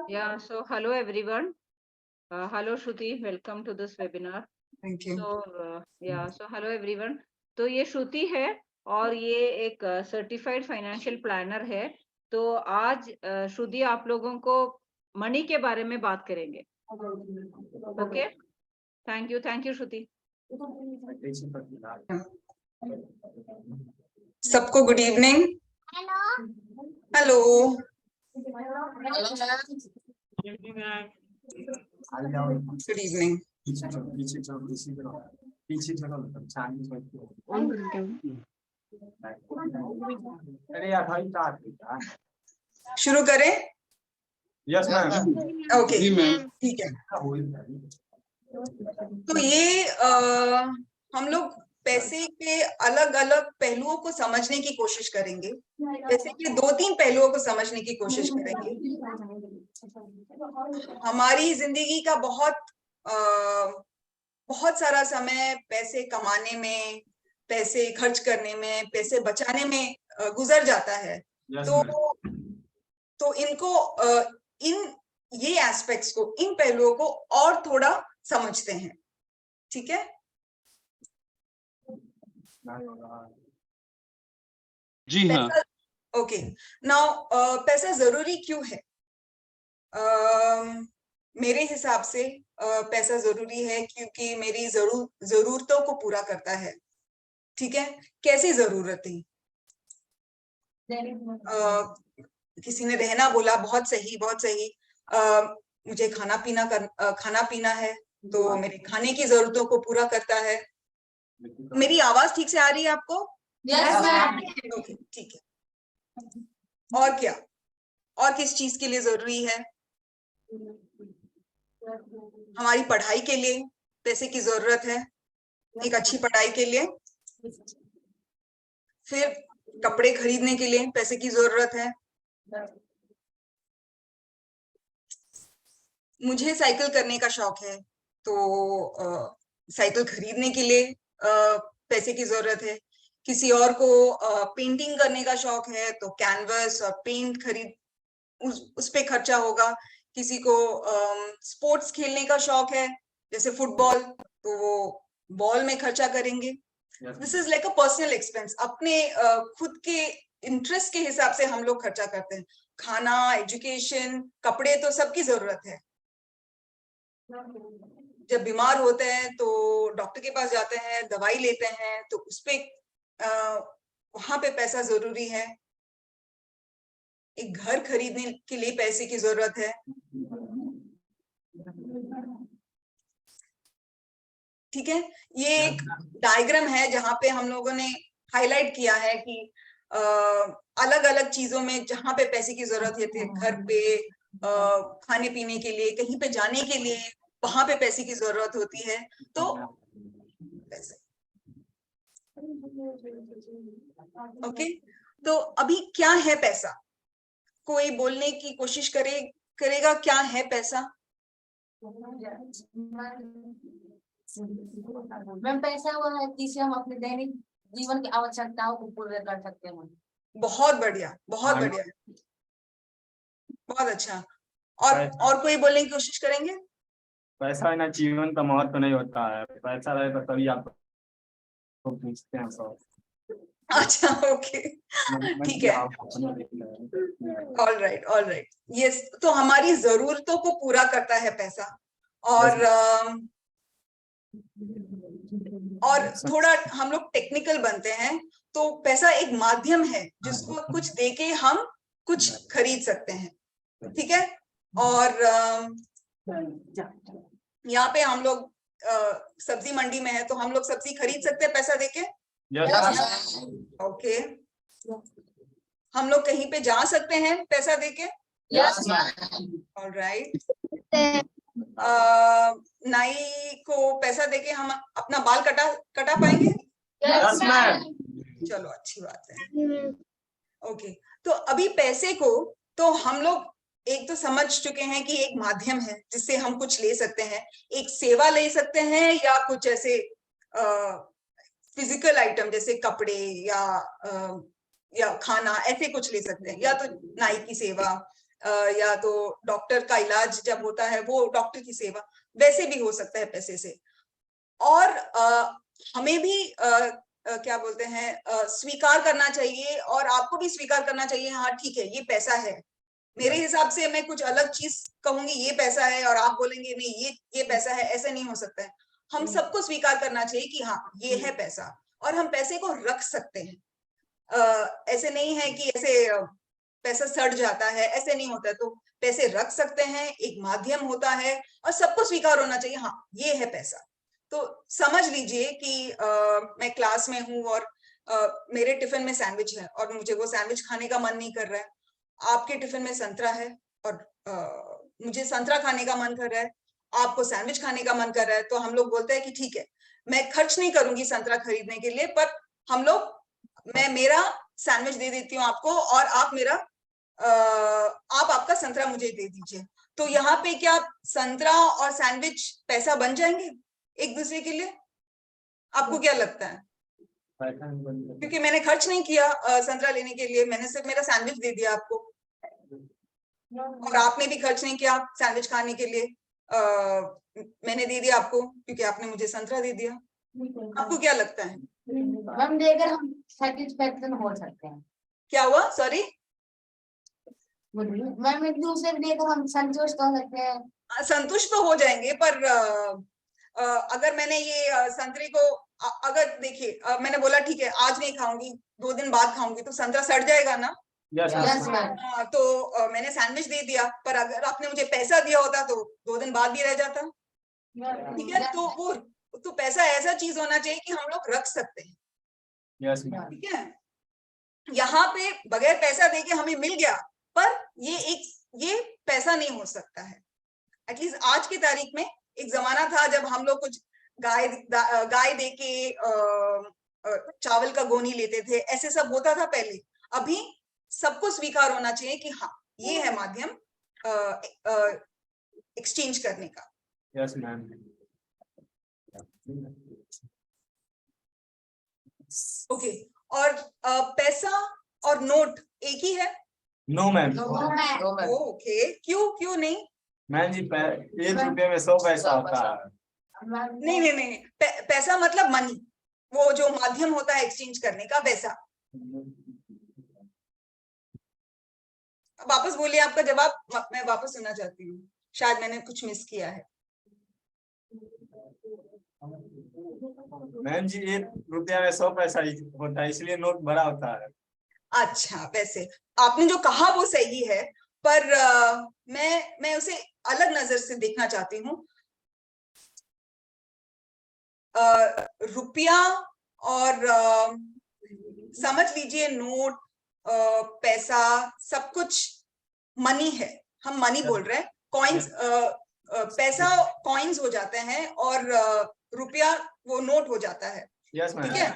Yeah, so hello everyone. Hello Shruti, welcome to this webinar. Thank you. So hello everyone. तो ये श्रुति है और ये एक सर्टिफाइड फाइनेंशियल प्लानर है। तो आज श्रुति आप लोगों को मनी के बारे में बात करेंगे। ओके, थैंक यू श्रुति। सबको good evening. Hello. Good evening. शुरू करें? Yes ma'am. ओके, ठीक है। तो ये हम लोग पैसे के अलग अलग पहलुओं को समझने की कोशिश करेंगे। पैसे के 2-3 पहलुओं को समझने की कोशिश करेंगे। हमारी जिंदगी का बहुत सारा समय पैसे कमाने में, पैसे खर्च करने में, पैसे बचाने में गुजर जाता है। तो इनको ये एस्पेक्ट्स को, इन पहलुओं को और थोड़ा समझते हैं। ठीक है जी हाँ। ओके, नाउ पैसा जरूरी क्यों है? मेरे हिसाब से पैसा जरूरी है क्योंकि मेरी जरूरतों को पूरा करता है। ठीक है, कैसी जरूरतें? किसी ने रहना बोला, बहुत सही, बहुत सही। मुझे खाना पीना है, तो मेरे खाने की जरूरतों को पूरा करता है। मेरी आवाज ठीक से आ रही है आपको? Yes ma'am. ओके, ठीक है। और क्या, और किस चीज के लिए जरूरी है? हमारी पढ़ाई के लिए पैसे की जरूरत है, एक अच्छी पढ़ाई के लिए। फिर कपड़े खरीदने के लिए पैसे की जरूरत है। मुझे साइकिल करने का शौक है, तो साइकिल खरीदने के लिए पैसे की जरूरत है। किसी और को पेंटिंग करने का शौक है, तो कैनवस और पेंट खरीद उस पे खर्चा होगा। किसी को स्पोर्ट्स खेलने का शौक है, जैसे फुटबॉल, तो वो बॉल में खर्चा करेंगे। This is like a personal expense. अपने खुद के इंटरेस्ट के हिसाब से हम लोग खर्चा करते हैं। खाना, एजुकेशन, कपड़े तो सबकी जरूरत है। जब बीमार होते हैं तो डॉक्टर के पास जाते हैं, दवाई लेते हैं, तो उसपे वहां पे पैसा जरूरी है। एक घर खरीदने के लिए पैसे की जरूरत है। ठीक है, ये एक डायग्राम है जहां पे हम लोगों ने हाईलाइट किया है कि अलग अलग चीजों में जहां पे पैसे की जरूरत है, घर पे, खाने पीने के लिए, कहीं पे जाने के लिए, वहां पे पैसे की जरूरत होती है। तो पैसे, ओके। तो अभी क्या है पैसा? कोई बोलने की कोशिश करेगा क्या है पैसा? मैम, पैसा वो है जिससे हम अपने दैनिक जीवन की आवश्यकताओं को पूरा कर सकते हैं। बहुत बढ़िया, बहुत बढ़िया, बहुत अच्छा। और कोई बोलने की कोशिश करेंगे? पैसा ना जीवन का महत्व नहीं होता है, पैसा रहे तो तभी आप पूछते हैं सब। अच्छा, ओके, ठीक है। All right, yes. तो हमारी जरूरतों को पूरा करता है पैसा। और थोड़ा हम लोग टेक्निकल बनते हैं, तो पैसा एक माध्यम है जिसको कुछ देके हम कुछ खरीद सकते हैं। ठीक है, और यहाँ पे हम लोग सब्जी मंडी में है, तो हम लोग सब्जी खरीद सकते हैं पैसा देके। ओके, हम लोग कहीं पे जा सकते हैं पैसा देके। All right. नाई को पैसा देके हम अपना बाल कटा पाएंगे? चलो, अच्छी बात है। ओके, तो अभी पैसे को तो हम लोग एक तो समझ चुके हैं कि एक माध्यम है जिससे हम कुछ ले सकते हैं, एक सेवा ले सकते हैं, या कुछ ऐसे फिजिकल आइटम जैसे कपड़े या या खाना, ऐसे कुछ ले सकते हैं, या तो नाई की सेवा, या तो डॉक्टर का इलाज जब होता है वो डॉक्टर की सेवा, वैसे भी हो सकता है पैसे से। और हमें भी क्या बोलते हैं, स्वीकार करना चाहिए, और आपको भी स्वीकार करना चाहिए, हाँ ठीक है ये पैसा है। मेरे हिसाब से मैं कुछ अलग चीज कहूंगी ये पैसा है, और आप बोलेंगे नहीं ये पैसा है, ऐसे नहीं हो सकता है। हम सबको स्वीकार करना चाहिए कि हाँ ये है पैसा, और हम पैसे को रख सकते हैं। ऐसे नहीं है कि ऐसे पैसा सड़ जाता है, ऐसे नहीं होता है। तो पैसे रख सकते हैं, एक माध्यम होता है, और सबको स्वीकार होना चाहिए हाँ ये है पैसा। तो समझ लीजिए कि मैं क्लास में हूँ, और मेरे टिफिन में सैंडविच है, और मुझे वो सैंडविच खाने का मन नहीं कर रहा है। आपके टिफिन में संतरा है, और मुझे संतरा खाने का मन कर रहा है, आपको सैंडविच खाने का मन कर रहा है। तो हम लोग बोलते हैं कि ठीक है मैं खर्च नहीं करूंगी संतरा खरीदने के लिए, पर हम लोग, मैं मेरा सैंडविच दे देती हूँ आपको, और आप मेरा आप आपका संतरा मुझे दे दीजिए। तो यहाँ पे क्या संतरा और सैंडविच पैसा बन जाएंगे एक दूसरे के लिए? आपको क्या लगता है? क्योंकि मैंने खर्च नहीं किया संतरा लेने के लिए, मैंने सिर्फ मेरा सैंडविच दे दिया आपको, और आपने भी खर्च नहीं किया सैंडविच खाने के लिए, मैंने दे दिया आपको क्योंकि आपने मुझे संतरा दे दिया। आपको क्या लगता है? मैम देकर हम सेटिस्फेक्शन हो सकते हैं। क्या हुआ? सॉरी मैम एक दूसरे को देकर हम संतुष्ट हो सकते हैं। संतुष्ट तो हो जाएंगे, पर अगर मैंने ये संतरे को अगर देखिए मैंने बोला ठीक है आज नहीं खाऊंगी, 2 दिन बाद खाऊंगी, तो संतरा सड़ जाएगा ना? Yes yes ma'am. मैम। तो मैंने सैंडविच दे दिया, पर अगर आपने मुझे पैसा दिया होता तो 2 दिन बाद भी रह जाता। ठीक है, तो वो तो पैसा ऐसा चीज होना चाहिए कि हम लोग रख सकते हैं। Yes ma'am. ठीक है, यहाँ पे बगैर पैसा देके हमें मिल गया, पर ये पैसा नहीं हो सकता है। एटलीस्ट आज की तारीख में, एक जमाना था जब हम लोग कुछ गाय देके चावल का गोनी लेते थे, ऐसे सब होता था पहले। अभी सबको स्वीकार होना चाहिए कि हाँ ये है माध्यम एक्सचेंज करने का। Yes ma'am. ओके, और पैसा और नोट एक ही है? No ma'am. ओके, क्यों नहीं? मैम जी 1 रुपये में 100 पैसा होता है। नहीं, पैसा मतलब मनी, वो जो माध्यम होता है एक्सचेंज करने का, वैसा। वापस बोलिए आपका जवाब, मैं वापस सुनना चाहती हूँ, शायद मैंने कुछ मिस किया है। मैम जी 1 रुपया में 100 पैसा ही होता है, इसलिए नोट बड़ा होता है। अच्छा, वैसे आपने जो कहा वो सही है, पर मैं उसे अलग नजर से देखना चाहती हूँ। रुपया और समझ लीजिए नोट, पैसा, सब कुछ मनी है, हम मनी बोल रहे हैं। कॉइन्स, पैसा कॉइन्स हो जाते हैं, और रुपया वो नोट हो जाता है। Yes ma'am. ठीक है,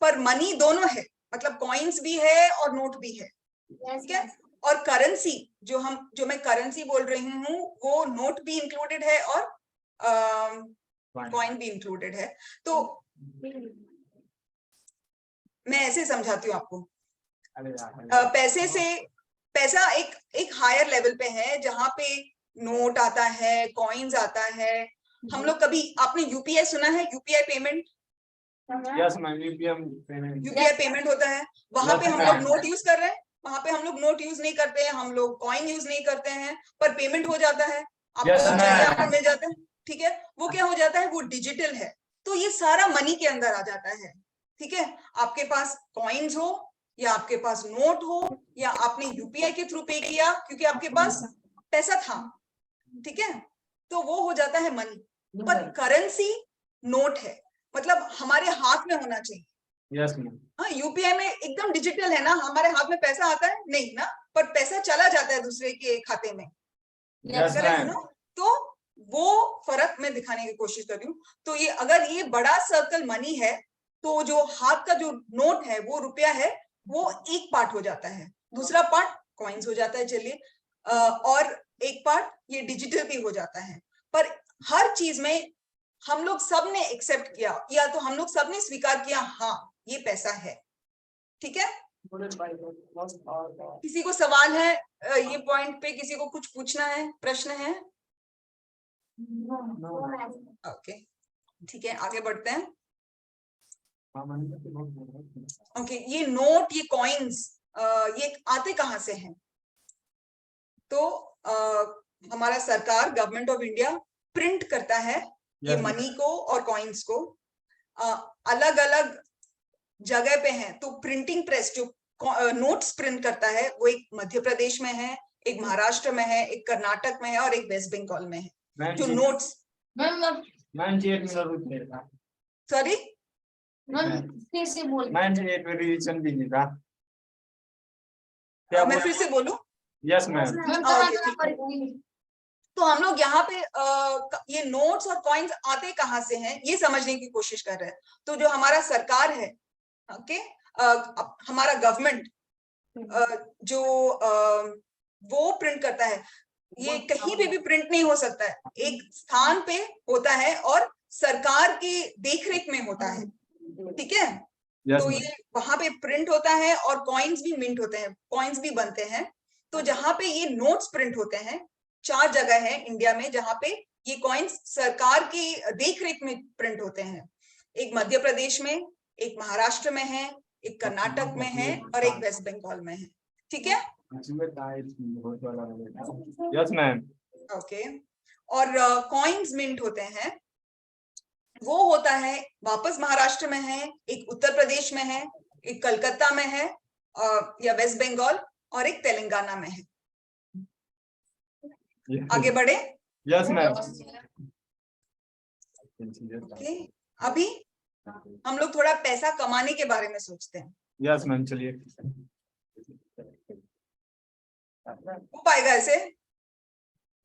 पर मनी दोनों है, मतलब कॉइन्स भी है और नोट भी है। ठीक है, और करेंसी जो मैं करेंसी बोल रही हूँ, वो नोट भी इंक्लूडेड है और कॉइन भी इंक्लूडेड है। तो मैं ऐसे समझाती हूँ आपको। पैसा एक हायर लेवल पे है, जहाँ पे नोट आता है, कॉइन्स आता है। हम लोग कभी, आपने यूपीआई सुना है? UPI payment, yes ma'am, UPI payment होता है, वहां पे हम लोग नोट यूज कर रहे हैं, वहां पे हम लोग नोट यूज नहीं करते हैं, हम लोग कॉइन यूज नहीं करते हैं, पर पेमेंट हो जाता है, आपको Yes, चाहिए ma'am. आपको मिल जाता है। ठीक है, वो क्या हो जाता है, वो डिजिटल है, तो ये सारा मनी के अंदर आ जाता है। ठीक है, आपके पास कॉइन्स हो या आपके पास नोट हो, या आपने यूपीआई के थ्रू पे किया क्योंकि आपके पास पैसा था, ठीक है, तो वो हो जाता है मनी। पर करेंसी नोट है, मतलब हमारे हाथ में होना चाहिए। Yes ma'am. हाँ, यूपीआई में एकदम डिजिटल है ना, हमारे हाथ में पैसा आता है नहीं ना, पर पैसा चला जाता है दूसरे के खाते में। Yes ma'am. तो वो फर्क मैं दिखाने की कोशिश कर रही हूँ। तो ये, अगर ये बड़ा सर्कल मनी है, तो जो हाथ का जो नोट है वो रुपया है, वो एक पार्ट हो जाता है, दूसरा पार्ट कॉइन्स हो जाता है, चलिए, और एक पार्ट ये डिजिटल भी हो जाता है। पर हर चीज में हम लोग सब ने एक्सेप्ट किया, या तो हम लोग सब ने स्वीकार किया, हाँ ये पैसा है। ठीक है, किसी को सवाल है ये पॉइंट पे? किसी को कुछ पूछना है, प्रश्न है? ओके, ठीक है, आगे बढ़ते हैं। ओके, ये नोट, ये कॉइन्स, ये आते कहाँ से हैं? तो हमारा सरकार, गवर्नमेंट ऑफ इंडिया प्रिंट करता है ये मनी को और कॉइन्स को। अलग अलग जगह पे हैं। तो प्रिंटिंग प्रेस जो नोट्स प्रिंट करता है वो एक मध्य प्रदेश में है, एक महाराष्ट्र में है, एक कर्नाटक में है और एक वेस्ट बंगाल में है। जो नोट्स, मैम जी 1 मिनट रुकिएगा। सॉरी फिर से बोल। मैम जी एक रिवीजन दीजिएगा। मैं फिर से बोलूं? Yes ma'am. तो हम लोग यहाँ पे ये नोट्स और कॉइन्स आते कहाँ से हैं ये समझने की कोशिश कर रहे हैं। तो जो हमारा सरकार है, ओके, हमारा गवर्नमेंट जो वो प्रिंट करता है, ये कहीं पे भी प्रिंट नहीं हो सकता है, एक स्थान पे होता है और सरकार की देखरेख में होता है, ठीक है। तो ये वहां पे प्रिंट होता है और कॉइन्स भी मिंट होते हैं, कॉइन्स भी बनते हैं। तो जहां पे ये नोट्स प्रिंट होते हैं, 4 जगह है इंडिया में जहां पे ये कॉइन्स सरकार की देखरेख में प्रिंट होते हैं। एक मध्य प्रदेश में, एक महाराष्ट्र में है, एक कर्नाटक में है और एक वेस्ट बंगाल में है, ठीक है। Yes ma'am. ओके, और कॉइन्स मिंट होते हैं, वो होता है वापस महाराष्ट्र में है, एक उत्तर प्रदेश में है, एक कलकत्ता में है या वेस्ट बंगाल और एक तेलंगाना में है। आगे बढ़े। Yes ma'am. ओके, अभी हम लोग थोड़ा पैसा कमाने के बारे में सोचते हैं। यस मैम, चलिए। हो पाएगा ऐसे?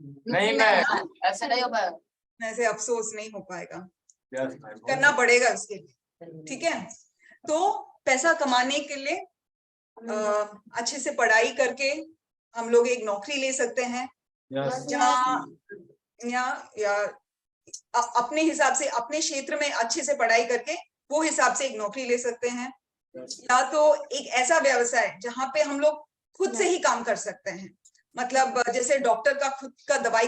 नहीं मैम, ऐसे नहीं हो पाएगा। ऐसे अफसोस नहीं हो पाएगा, यस मैम, करना पड़ेगा उसके लिए, ठीक है। तो पैसा कमाने के लिए अच्छे से पढ़ाई करके हम लोग एक नौकरी ले सकते हैं, यस या अपने हिसाब से अपने क्षेत्र में अच्छे से पढ़ाई करके वो हिसाब से एक नौकरी ले सकते हैं, या तो एक ऐसा व्यवसाय जहां पे हम लोग खुद से ही काम कर सकते हैं। मतलब जैसे डॉक्टर का खुद का दवाई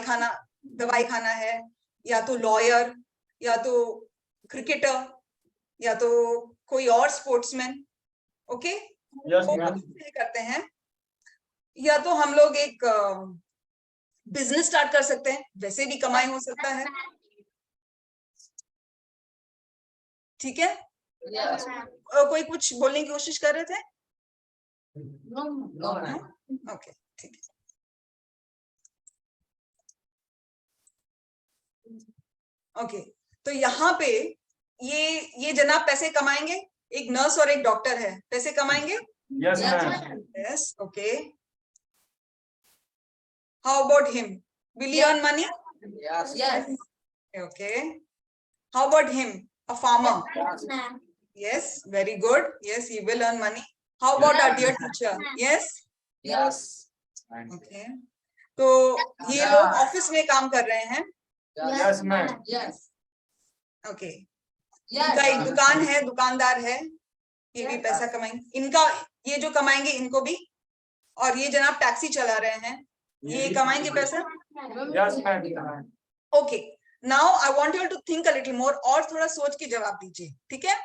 खाना है, या तो लॉयर, या तो क्रिकेटर, या तो कोई और स्पोर्ट्समैन, ओके, करते हैं। या तो हम लोग एक बिजनेस स्टार्ट कर सकते हैं, वैसे भी कमाई हो सकता है, ठीक है। कोई कुछ बोलने की कोशिश कर रहे थे? ओके, ठीक है। ओके, तो यहाँ पे ये जनाब पैसे कमाएंगे, एक नर्स और एक डॉक्टर है, पैसे कमाएंगे। Yes ma'am. Yes, okay. How about him, will he earn money? Yes. Okay. How about him, a farmer? Yes, very good. Yes, he will earn money. How about our dear teacher? Yes. Yes. Okay. तो ये लोग office में काम कर रहे हैं। Yes ma'am. Yes. Okay, Yes. इनका एक दुकान है, दुकानदार है, ये भी पैसा कमाएंगे। इनका ये जो कमाएंगे इनको भी, और ये जनाब टैक्सी चला रहे हैं, ये कमाएंगे पैसा। Yes ma'am. Okay, now I want you to think a little more, और थोड़ा सोच के जवाब दीजिए, ठीक है।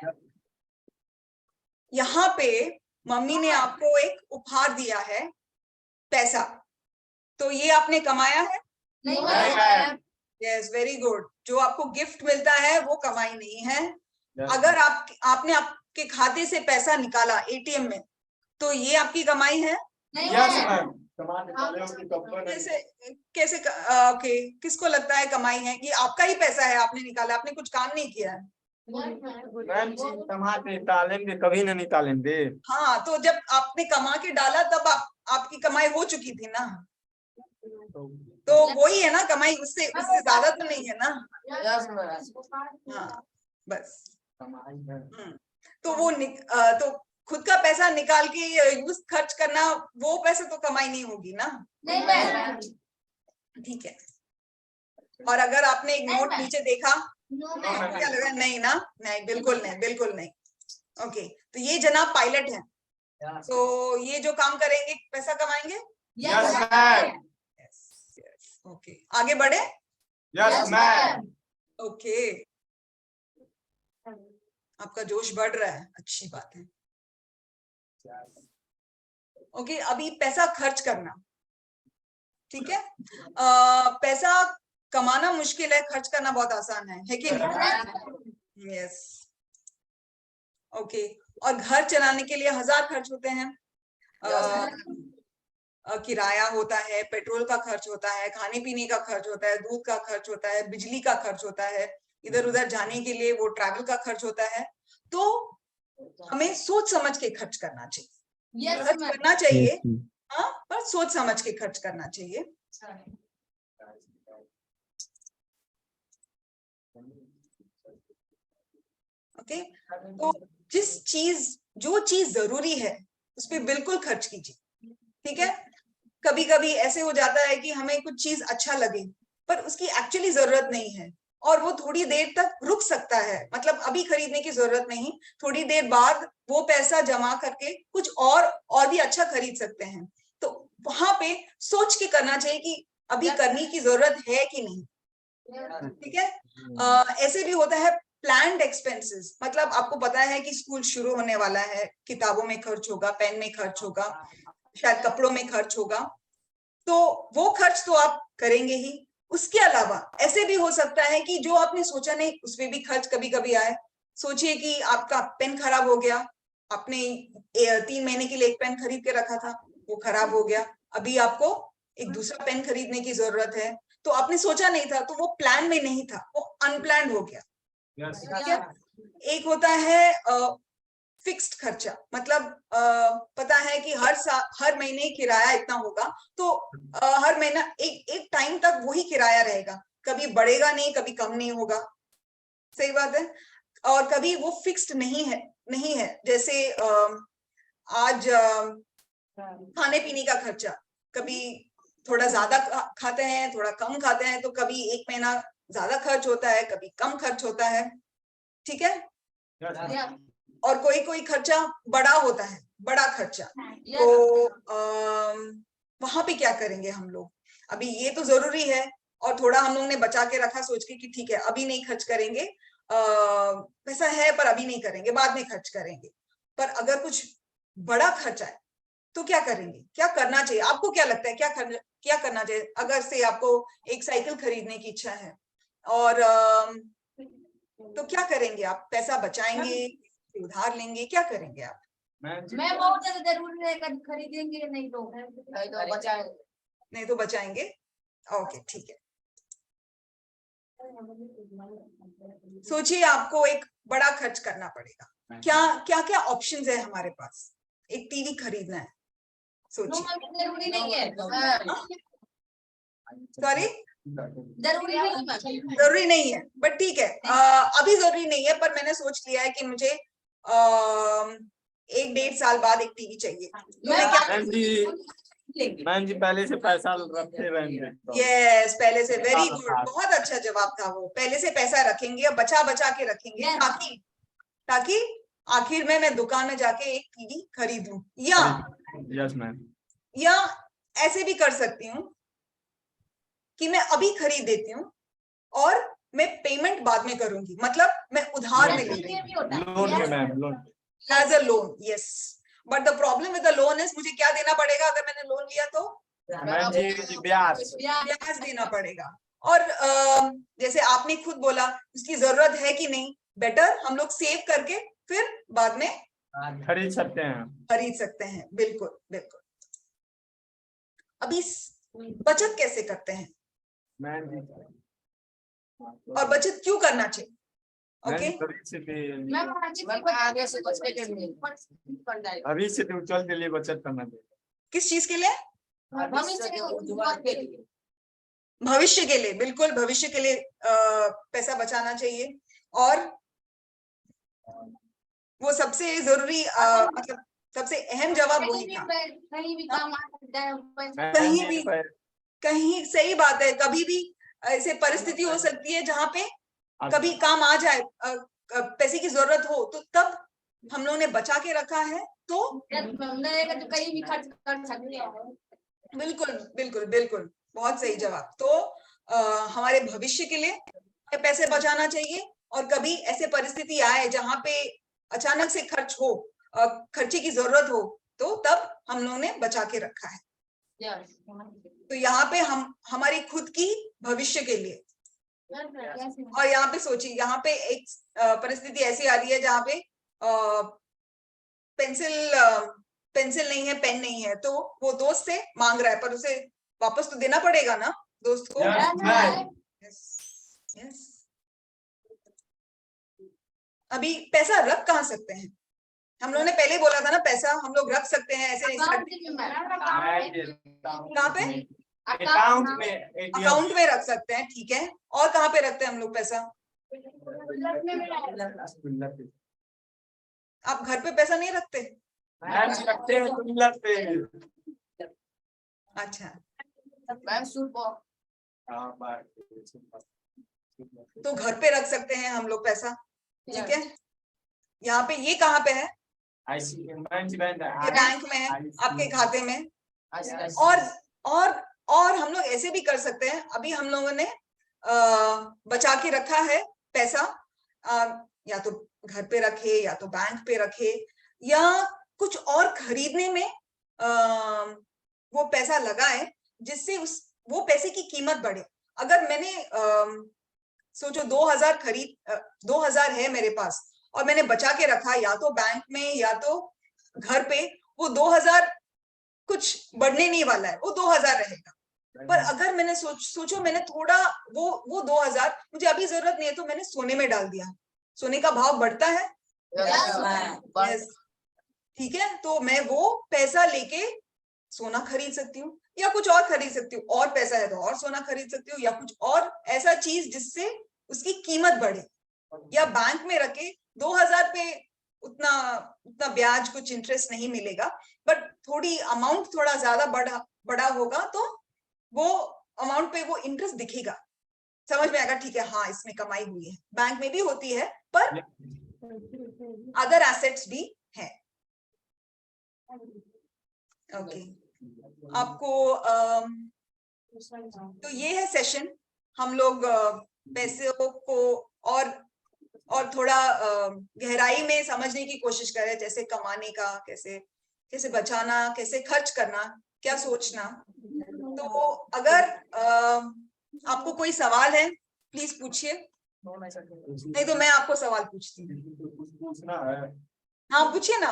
यहाँ पे मम्मी ने आपको एक उपहार दिया है, पैसा, तो ये आपने कमाया है? नहीं नहीं। है। Yes, very good. जो आपको गिफ्ट मिलता है वो कमाई नहीं है। Yes. अगर आपने आपके खाते से पैसा निकाला एटीएम में, तो ये आपकी कमाई है? Yes ma'am. कैसे कैसे ओके, किसको लगता है कमाई है? ये आपका ही पैसा है, आपने निकाला, आपने कुछ काम नहीं किया है। मैम जी टमाटर निकालेंगे, कभी ना निकालेंगे। हाँ, तो जब आपने कमा के डाला तब आपकी कमाई हो चुकी थी ना, तो वही है ना कमाई, उससे ज्यादा तो नहीं है ना। हाँ, बस। तो वो तो खुद का पैसा निकाल के यूज खर्च करना, वो पैसा तो कमाई नहीं होगी ना, ठीक है। और अगर आपने एक नोट नीचे देखा, क्या लगा? नहीं ना, नहीं, बिल्कुल नहीं, बिल्कुल नहीं। ओके, तो ये जनाब पायलट हैं, तो ये जो काम करेंगे पैसा कमाएंगे। Yes ma'am. ओके, आगे बढ़े। Yes ma'am. ओके, आपका जोश बढ़ रहा है, अच्छी बात है। ओके, अभी पैसा खर्च करना, ठीक है। पैसा कमाना मुश्किल है, खर्च करना बहुत आसान है कि नहीं? यस। ओके, और घर चलाने के लिए 1000 खर्च होते हैं। किराया होता है, पेट्रोल का खर्च होता है, खाने पीने का खर्च होता है, दूध का खर्च होता है, बिजली का खर्च होता है, इधर उधर जाने के लिए वो ट्रैवल का खर्च होता है। तो हमें सोच समझ के खर्च करना चाहिए। खर्च करना चाहिए, हाँ, पर सोच समझ के खर्च करना चाहिए। ओके, तो जो चीज जरूरी है उस पर बिल्कुल खर्च कीजिए, ठीक है। कभी कभी ऐसे हो जाता है कि हमें कुछ चीज अच्छा लगे पर उसकी एक्चुअली जरूरत नहीं है और वो थोड़ी देर तक रुक सकता है, मतलब अभी खरीदने की जरूरत नहीं, थोड़ी देर बाद वो पैसा जमा करके कुछ और भी अच्छा खरीद सकते हैं। तो वहां पे सोच के करना चाहिए कि अभी करने की जरूरत है कि नहीं, ठीक है। ऐसे भी होता है प्लान्ड एक्सपेंसेस, मतलब आपको पता है कि स्कूल शुरू होने वाला है, किताबों में खर्च होगा, पेन में खर्च होगा, शायद कपड़ों में खर्च होगा, तो वो खर्च तो आप करेंगे ही। उसके अलावा ऐसे भी हो सकता है कि जो आपने सोचा नहीं उस पर भी खर्च कभी कभी आए। सोचिए कि आपका पेन खराब हो गया, आपने 3 महीने के लिए एक पेन खरीद के रखा था, वो खराब हो गया, अभी आपको एक दूसरा पेन खरीदने की जरूरत है, तो आपने सोचा नहीं था, तो वो प्लान में नहीं था, वो अनप्लान्ड हो गया। ठीक है। एक होता है फिक्स्ड खर्चा, मतलब पता है कि हर महीने किराया इतना होगा, तो हर महीना एक टाइम तक वही किराया रहेगा, कभी बढ़ेगा नहीं, कभी कम नहीं होगा। सही बात है। और कभी वो फिक्स्ड नहीं है, जैसे आज खाने पीने का खर्चा, कभी थोड़ा ज्यादा खाते हैं, थोड़ा कम खाते हैं, तो कभी एक महीना ज्यादा खर्च होता है, कभी कम खर्च होता है, ठीक है। और कोई खर्चा बड़ा होता है, बड़ा खर्चा, तो वहां पे क्या करेंगे हम लोग। अभी ये तो जरूरी है और थोड़ा हम लोग ने बचा के रखा सोच के कि ठीक है अभी नहीं खर्च करेंगे, पैसा है पर अभी नहीं करेंगे, बाद में खर्च करेंगे। पर अगर कुछ बड़ा खर्चा है तो क्या करेंगे, क्या करना चाहिए, आपको क्या लगता है क्या करना चाहिए। अगर से आपको एक साइकिल खरीदने की इच्छा है और तो क्या करेंगे आप, पैसा बचाएंगे, उधार लेंगे, क्या करेंगे आप। मैं बहुत ज्यादा जरूरी है खरीदेंगे, नहीं तो बचाएंगे। ओके, ठीक है। सोचिए आपको एक बड़ा खर्च करना पड़ेगा, क्या ऑप्शंस है हमारे पास। एक टीवी खरीदना है, सोचिए। जरूरी नहीं है, सॉरी, जरूरी नहीं है, बट ठीक है, अभी जरूरी नहीं है, पर मैंने सोच लिया है कि मुझे 1-1.5 साल बाद एक टीवी चाहिए, तो मैं क्या। मैम जी पहले से पैसा रखते रहेंगे। यस, पहले से, वेरी गुड, बहुत अच्छा जवाब था वो। पहले से पैसा रखेंगे, बचा के रखेंगे, ताकि आखिर में मैं दुकान में जाके एक टीवी खरीदूं। Yes ma'am. या ऐसे भी कर सकती हूँ कि मैं अभी खरीद देती हूँ और मैं पेमेंट बाद में करूंगी, मतलब मैं उधार में ले रही हूँ, as a loan. Yes, but the problem with the loan is मुझे क्या देना पड़ेगा अगर मैंने लोन लिया तो ब्याज देना पड़ेगा। और जैसे आपने खुद बोला उसकी जरूरत है कि नहीं, बेटर हम लोग सेव करके फिर बाद में खरीद सकते हैं। बिल्कुल बिल्कुल। अभी बचत कैसे करते हैं और बचत क्यों करना चाहिए। ओके, अभी से तो उज्जवल के लिए बचत करना चाहिए। किस चीज के लिए, भविष्य के लिए, बिल्कुल भविष्य के लिए पैसा बचाना चाहिए। और वो सबसे जरूरी मतलब सबसे अहम जवाब वही था। कहीं भी काम आ सकता है, कहीं सही बात है, कभी भी ऐसे परिस्थिति हो सकती है जहाँ पे कभी काम आ जाए, पैसे की जरूरत हो, तो तब हम लोगों ने बचा के रखा है तो रहेगा तो कहीं भी खर्च कर सकते हैं। बिल्कुल बिल्कुल बिल्कुल, बहुत सही जवाब। तो हमारे भविष्य के लिए पैसे बचाना चाहिए, और कभी ऐसे परिस्थिति आए जहां पे अचानक से खर्च हो, खर्चे की जरूरत हो, तो तब हम लोगों ने बचा के रखा है। तो यहाँ पे हम हमारी खुद की भविष्य के लिए, और यहाँ पे सोचिए, यहाँ पे एक परिस्थिति ऐसी आ रही है जहाँ पे पेंसिल नहीं है, पेन नहीं है, तो वो दोस्त से मांग रहा है, पर उसे वापस तो देना पड़ेगा ना दोस्त को। यस। अभी पैसा रख कहाँ सकते हैं? हम लोगों ने पहले बोला था ना, पैसा हम लोग रख सकते हैं ऐसे कहाँ पे? अकाउंट में, अकाउंट में रख सकते हैं, ठीक है। और कहाँ पे रखते हैं हम लोग पैसा? आप घर पे पैसा नहीं रखते? रखते हैं गुल्लक पे। अच्छा, हाँ, तो घर पे रख सकते हैं हम लोग पैसा, ठीक है। यहाँ पे ये कहाँ पे है? ये बैंक में है, आपके खाते में। और हम लोग ऐसे भी कर सकते हैं, अभी हम लोगों ने बचा के रखा है पैसा, या तो घर पे रखे, या तो बैंक पे रखे, या कुछ और खरीदने में वो पैसा लगाए, जिससे वो पैसे की कीमत बढ़े। अगर मैंने सोचो 2000 है मेरे पास, और मैंने बचा के रखा, या तो बैंक में या तो घर पे, वो 2000 कुछ बढ़ने नहीं वाला है, वो 2000 रहेगा। पर अगर मैंने सोचो मैंने थोड़ा वो 2000 मुझे अभी जरूरत नहीं है, तो मैंने सोने में डाल दिया, सोने का भाव बढ़ता है। yes. ठीक है, तो मैं वो पैसा लेके सोना खरीद सकती हूँ, या कुछ और खरीद सकती हूँ, और पैसा है तो और सोना खरीद सकती हूँ, या कुछ और ऐसा चीज जिससे उसकी कीमत बढ़े। या बैंक में रखे 2000 पे उतना ब्याज, कुछ इंटरेस्ट नहीं मिलेगा, बट थोड़ी अमाउंट थोड़ा ज्यादा बड़ा होगा, तो वो अमाउंट पे वो इंटरेस्ट दिखेगा, समझ में आएगा, ठीक है, हाँ इसमें कमाई हुई है। बैंक में भी होती है, पर अदर एसेट्स भी है। ओके, आपको तो ये है सेशन। हम लोग पैसों को और थोड़ा गहराई में समझने की कोशिश करें, जैसे कमाने का, कैसे बचाना, कैसे खर्च करना, क्या सोचना। तो अगर आपको कोई सवाल है, प्लीज पूछिए, नहीं तो मैं आपको सवाल पूछती हूँ। हाँ पूछिए ना।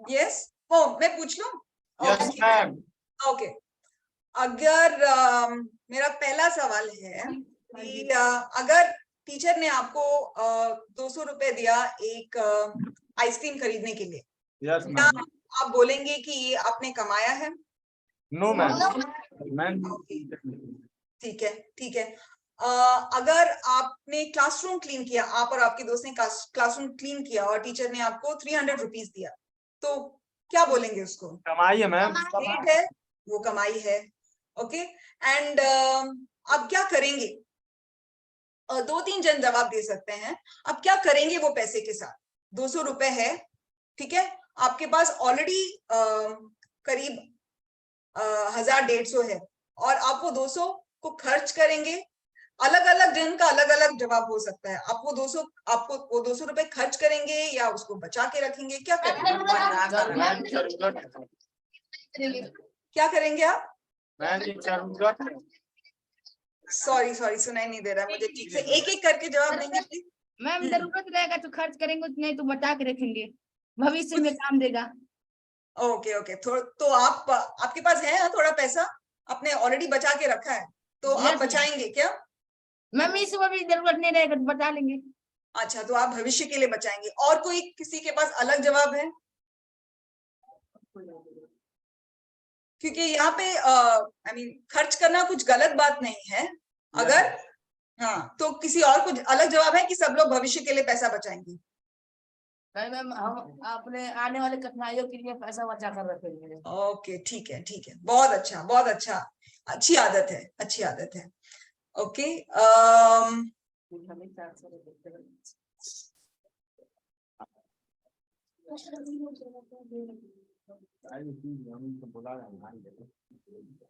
यस, ओ मैं पूछ लूं? Yes ma'am. ओके, अगर मेरा पहला सवाल है कि अगर टीचर ने आपको 200 रुपए दिया एक आइसक्रीम खरीदने के लिए, क्या आप बोलेंगे कि ये आपने कमाया है? No ma'am. ठीक है। अगर आपने क्लासरूम क्लीन किया, आप और आपके दोस्त ने क्लासरूम क्लीन किया, और टीचर ने आपको 300 रुपीज दिया, तो क्या बोलेंगे उसको? कमाई है मैम। ग्रेट है, वो कमाई है। ओके, एंड आप क्या करेंगे? 2-3 जन जवाब दे सकते हैं। आप क्या करेंगे वो पैसे के साथ? 200 रुपए है, ठीक है, आपके पास ऑलरेडी करीब 1000-150 है, और आप वो 200 को खर्च करेंगे। अलग अलग जन का अलग अलग जवाब हो सकता है। आपको वो 200 रुपए खर्च करेंगे, या उसको बचा के रखेंगे, क्या करेंगे? क्या करेंगे आप? सॉरी सुनाई नहीं दे रहा मुझे ठीक से, एक एक करके जवाब देंगे प्लीज। मैम जरूरत रहेगा तो खर्च करेंगे, नहीं तो बचा के रखेंगे, भविष्य में काम देगा। ओके, तो आपके पास है थोड़ा पैसा, आपने ऑलरेडी बचा के रखा है, तो आप बचाएंगे क्या? मैम इसमें भी जरूरत नहीं रहेगा तो बचा लेंगे। अच्छा, तो आप भविष्य के लिए बचाएंगे। और कोई किसी के पास अलग जवाब है? क्योंकि यहाँ पे खर्च करना कुछ गलत बात नहीं है, अगर हाँ, तो किसी और कुछ अलग जवाब है कि सब लोग भविष्य के लिए पैसा बचाएंगे? नहीं मैम, हम अपने आने वाले कठिनाइयों के लिए पैसा बचा कर रखेंगे। ओके, ठीक है, ठीक है, बहुत अच्छा, बहुत अच्छा, अच्छी आदत है, अच्छी आदत है। ओके,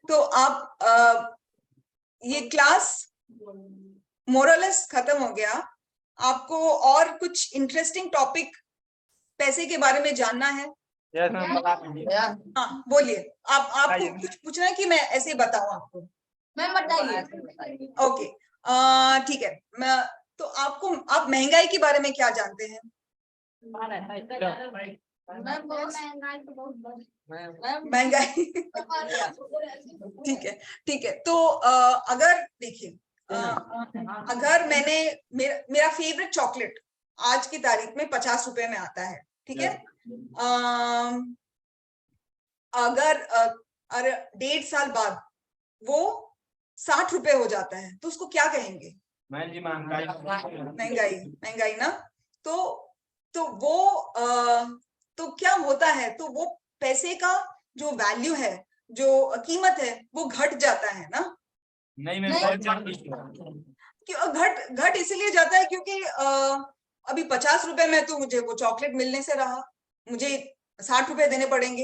तो आप ये क्लास मोरलेस खत्म हो गया। आपको और कुछ इंटरेस्टिंग टॉपिक पैसे के बारे में जानना है? यस मैम, बता दीजिए। हाँ, बोलिए। आपको बताइए। कुछ पूछना है कि मैं ऐसे ही बताऊं आपको? मैम बताइए। ओके, ठीक है। तो आप महंगाई के बारे में क्या जानते हैं? मैम बहुत महंगाई तो बहुत मैम महंगाई ठीक है, ठीक है। तो अगर देखिए, अगर मेरा फेवरेट चॉकलेट आज की तारीख में 50 रुपए में आता है, ठीक है। अगर 1.5 साल बाद वो 60 रुपए हो जाता है तो उसको क्या कहेंगे? मैम जी, महंगाई। महंगाई, महंगाई ना। तो वो तो क्या होता है, तो वो पैसे का जो वैल्यू है, जो कीमत है, वो घट जाता है ना। नहीं मैम, बहुत ज्यादा। क्यों घट इसलिए जाता है क्योंकि अभी 50 रुपए में तो मुझे वो चॉकलेट मिलने से रहा, मुझे 60 रुपए देने पड़ेंगे,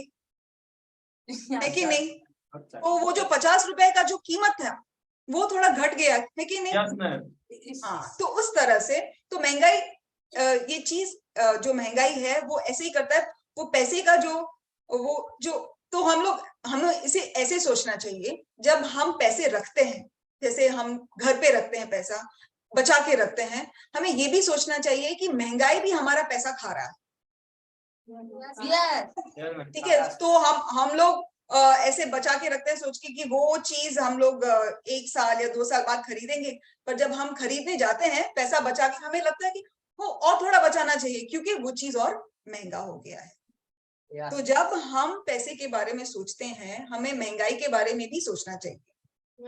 है कि नहीं? अच्छा। तो वो जो 50 रुपए का जो कीमत था वो थोड़ा घट गया, है कि नहीं? Yes ma'am. हाँ, तो उस तरह से तो महंगाई, ये चीज जो महंगाई है वो ऐसे ही करता है। वो पैसे का जो तो हमें इसे ऐसे सोचना चाहिए, जब हम पैसे रखते हैं, जैसे हम घर पे रखते हैं, पैसा बचा के रखते हैं, हमें ये भी सोचना चाहिए कि महंगाई भी हमारा पैसा खा रहा है, ठीक है। तो हम लोग ऐसे बचा के रखते हैं सोच के कि वो चीज हम लोग 1 साल या 2 साल बाद खरीदेंगे, पर जब हम खरीदने जाते हैं पैसा बचा के, हमें लगता है कि वो और थोड़ा बचाना चाहिए क्योंकि वो चीज और महंगा हो गया है। तो जब हम पैसे के बारे में सोचते हैं, हमें महंगाई के बारे में भी सोचना चाहिए,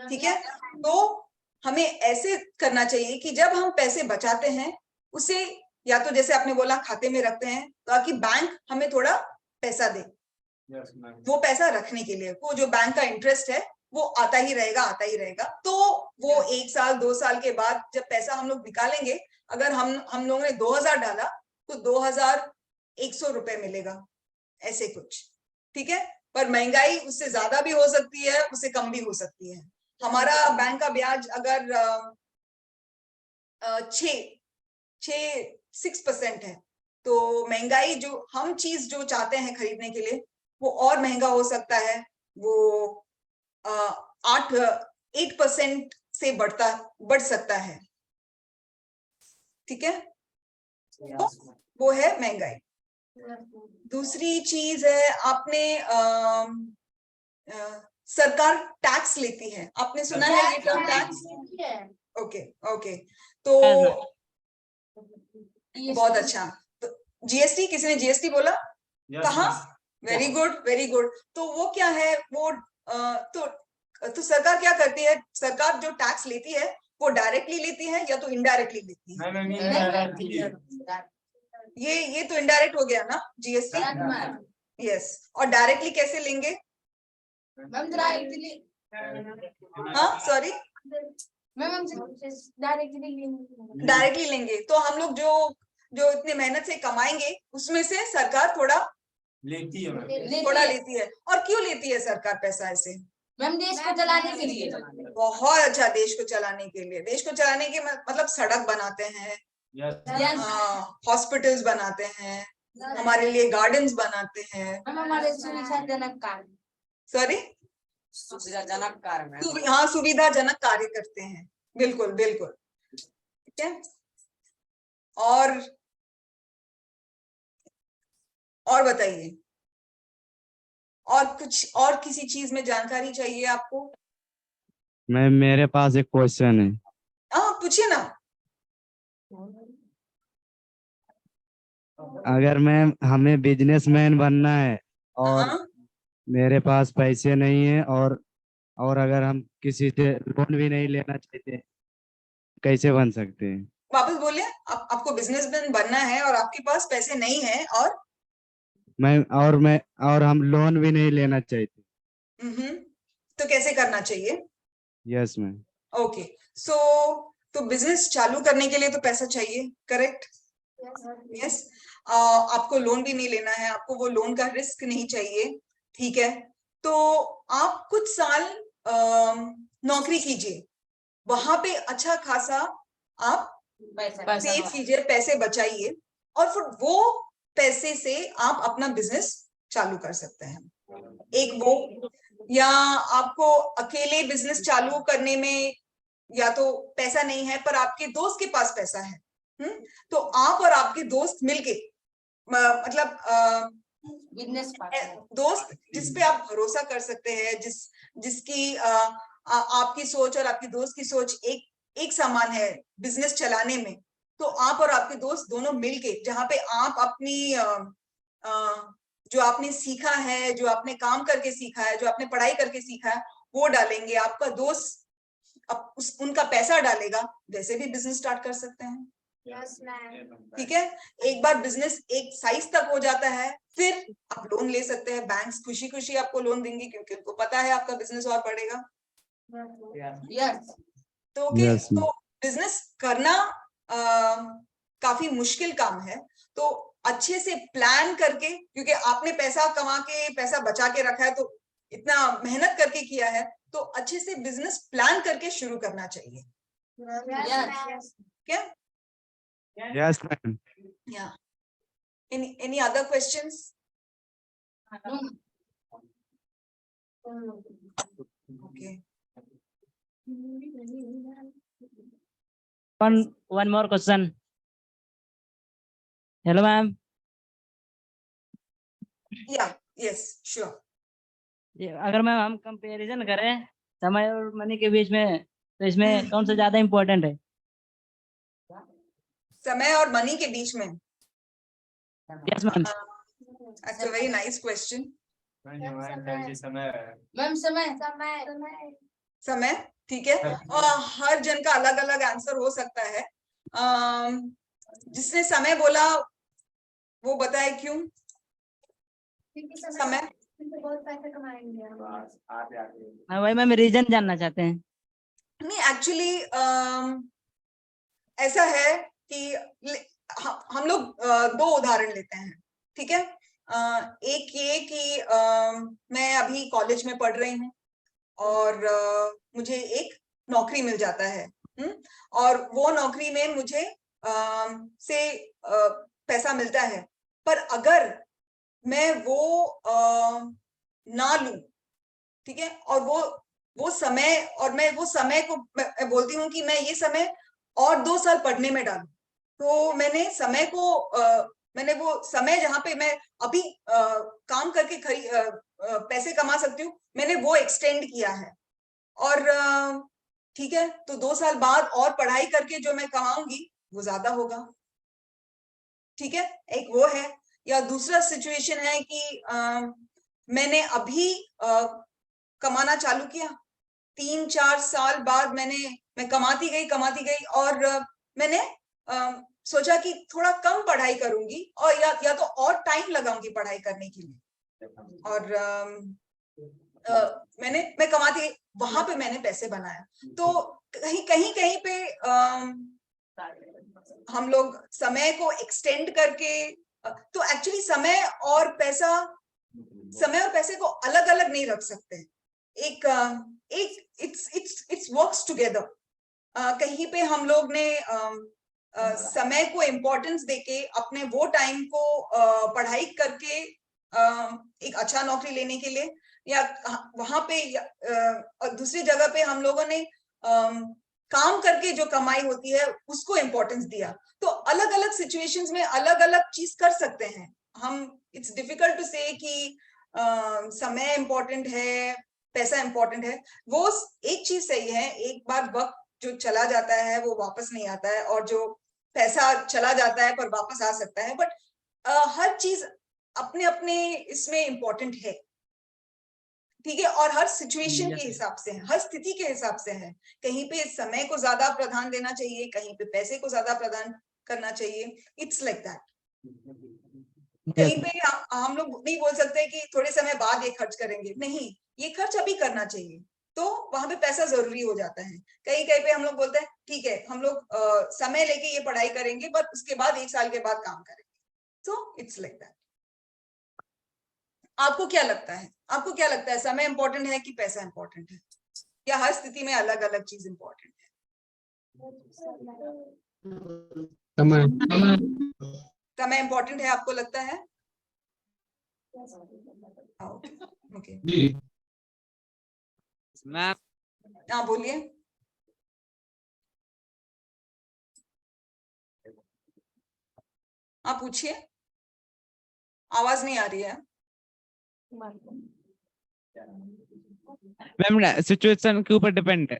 ठीक है। तो हमें ऐसे करना चाहिए कि जब हम पैसे बचाते हैं, उसे या तो जैसे आपने बोला खाते में रखते हैं ताकि बैंक हमें थोड़ा पैसा दे, यस मैम। वो पैसा रखने के लिए, वो जो बैंक का इंटरेस्ट है वो आता ही रहेगा, आता ही रहेगा। तो वो 1 साल 2 साल के बाद जब पैसा हम लोग निकालेंगे, अगर हम लोगों ने 2000 डाला तो 2100 रुपए मिलेगा, ऐसे कुछ, ठीक है। पर महंगाई उससे ज्यादा भी हो सकती है, उससे कम भी हो सकती है। हमारा बैंक का ब्याज अगर 6% है, तो महंगाई जो हम चीज जो चाहते हैं खरीदने के लिए वो और महंगा हो सकता है, वो 8% से बढ़ सकता है, ठीक है। तो वो है महंगाई। दूसरी चीज है, आपने सरकार टैक्स लेती है, आपने सुना है ये टर्म टैक्स? ओके, ओके, तो बहुत अच्छा। तो जीएसटी, किसी ने जीएसटी बोला? कहा? Very good, very good. तो वो क्या है, वो तो सरकार क्या करती है? सरकार जो टैक्स लेती है वो डायरेक्टली लेती है या तो इनडायरेक्टली लेती है? ये तो इनडायरेक्ट हो गया ना जीएसटी। यस, और डायरेक्टली कैसे लेंगे? हाँ, सॉरी, डायरेक्टली लेंगे। तो हम लोग जो इतने मेहनत से कमाएंगे उसमें से सरकार थोड़ा लेती है मैम। लेती है। और क्यों लेती है सरकार पैसा ऐसे? मैम देश को चलाने के लिए। बहुत अच्छा, देश को चलाने के लिए। देश को चलाने के मतलब सड़क बनाते हैं, हॉस्पिटल्स बनाते हैं, हमारे लिए गार्डन्स बनाते हैं। हमारे सुविधाजनक कार्य, सॉरी, सुविधाजनक कार्य, हाँ, सुविधाजनक कार्य करते हैं, बिल्कुल बिल्कुल, ठीक है। और बताइए, और कुछ और किसी चीज में जानकारी चाहिए आपको? मैम मेरे पास एक क्वेश्चन है। हाँ, पूछिए ना। अगर मैम हमें बिजनेसमैन बनना है और हाँ, मेरे पास पैसे नहीं है और अगर हम किसी से लोन भी नहीं लेना चाहते, कैसे बन सकते हैं? वापस बोलिए, आपको बिजनेसमैन बनना है और आपके पास पैसे नहीं है और मैं हम लोन भी नहीं लेना चाहते। तो कैसे करना चाहिए? Yes ma'am. ओके, सो तो बिजनेस चालू करने के लिए तो पैसा चाहिए, करेक्ट? यस। आपको लोन भी नहीं लेना है, आपको वो लोन का रिस्क नहीं चाहिए, ठीक है? तो आप कुछ साल नौकरी कीजिए, वहां पे अच्छा खासा आप सेव कीजिए, पैसे बचाइए, और फिर वो पैसे से आप अपना बिजनेस चालू कर सकते हैं। एक वो, या आपको अकेले बिजनेस चालू करने में या तो पैसा नहीं है पर आपके दोस्त के पास पैसा है, तो आप और आपके दोस्त मिलके, मतलब बिजनेस दोस्त जिस पे आप भरोसा कर सकते हैं, जिसकी आपकी सोच और आपकी दोस्त की सोच एक समान है बिजनेस चलाने में, तो आप और आपके दोस्त दोनों मिलके, जहां पे आप अपनी जो आपने सीखा है, जो आपने काम करके सीखा है, जो आपने पढ़ाई करके सीखा है, वो डालेंगे, आपका दोस्त उनका पैसा डालेगा, वैसे भी बिजनेस स्टार्ट कर सकते हैं। ठीक है, एक बार बिजनेस एक साइज तक हो जाता है, फिर आप लोन ले सकते हैं, बैंक्स खुशी खुशी आपको लोन देंगे, क्योंकि उनको पता है आपका बिजनेस और बढ़ेगा। तो बिजनेस करना काफी मुश्किल काम है, तो अच्छे से प्लान करके, क्योंकि आपने पैसा कमा के, पैसा बचा के रखा है, तो इतना मेहनत करके किया है, तो अच्छे से बिजनेस प्लान करके शुरू करना चाहिए। क्या? Yes ma'am. Yeah. Any other questions? Okay. One more question. Hello, ma'am. Yeah. Yes. Sure. अगर मैम हम कंपैरिजन करें समय और मनी के बीच में, तो इसमें कौन सा ज्यादा इम्पोर्टेंट है? समय और मनी के बीच में? Yes ma'am. That's a very nice question. समय, ठीक है, और हर जन का अलग अलग आंसर हो सकता है। जिसने समय बोला वो बताए क्यों? समय बहुत पैसे कमाएंगे। वही मैम रीजन जानना चाहते हैं। नहीं, एक्चुअली ऐसा है कि हम लोग दो उदाहरण लेते हैं, ठीक है? एक ये कि मैं अभी कॉलेज में पढ़ रही हूँ और मुझे एक नौकरी मिल जाता है, और वो नौकरी में मुझे से पैसा मिलता है, पर अगर मैं वो ना लूं, ठीक है, और वो समय, और मैं वो समय को मैं बोलती हूँ कि मैं ये समय और 2 साल पढ़ने में डालूं, तो मैंने वो समय जहां पे मैं अभी काम करके पैसे कमा सकती हूँ, मैंने वो एक्सटेंड किया है, और ठीक है, तो 2 साल बाद और पढ़ाई करके जो मैं कमाऊंगी वो ज्यादा होगा, ठीक है? एक वो है। या दूसरा सिचुएशन है कि मैंने अभी कमाना चालू किया, 3-4 साल बाद मैं कमाती गई और मैंने सोचा कि थोड़ा कम पढ़ाई करूंगी, और या तो और टाइम लगाऊंगी पढ़ाई करने के लिए, और मैं कमाती गई, वहां पे मैंने पैसे बनाया। तो कहीं पे हम लोग समय को एक्सटेंड करके, तो एक्चुअली समय और पैसे को अलग अलग नहीं रख सकते, एक इट्स वर्क्स टुगेदर। कहीं पे हम लोग ने समय को इम्पोर्टेंस देके अपने वो टाइम को पढ़ाई करके एक अच्छा नौकरी लेने के लिए, या वहां पे दूसरी जगह पे हम लोगों ने काम करके जो कमाई होती है उसको इम्पोर्टेंस दिया। तो अलग अलग सिचुएशंस में अलग अलग चीज कर सकते हैं हम। इट्स डिफिकल्ट टू से कि समय इम्पोर्टेंट है, पैसा इम्पोर्टेंट है। वो एक चीज सही है, एक बार वक्त जो चला जाता है वो वापस नहीं आता है, और जो पैसा चला जाता है पर वापस आ सकता है, बट हर चीज अपने अपने इसमें इम्पोर्टेंट है, ठीक है, और हर सिचुएशन Yes. के हिसाब से है, हर स्थिति के हिसाब से है। कहीं पे समय को ज्यादा प्रधान देना चाहिए, कहीं पे पैसे को ज्यादा प्रदान करना चाहिए। It's like that. कहीं पे हम लोग नहीं बोल सकते कि थोड़े समय बाद ये खर्च करेंगे, नहीं, ये खर्च अभी करना चाहिए, तो वहां पे पैसा जरूरी हो जाता है। कहीं कहीं पे हम लोग बोलते हैं ठीक है, हम लोग समय लेके ये पढ़ाई करेंगे, पर उसके बाद 1 साल के बाद काम करेंगे। So it's like that. आपको क्या लगता है? आपको क्या लगता है, समय इंपॉर्टेंट है कि पैसा इंपॉर्टेंट है, या हर स्थिति में अलग अलग चीज इंपॉर्टेंट है? समय इंपॉर्टेंट है आपको लगता है? ओके, मैम हाँ बोलिए। आप पूछिए, आवाज नहीं आ रही है। मैम सिचुएशन के ऊपर डिपेंड है।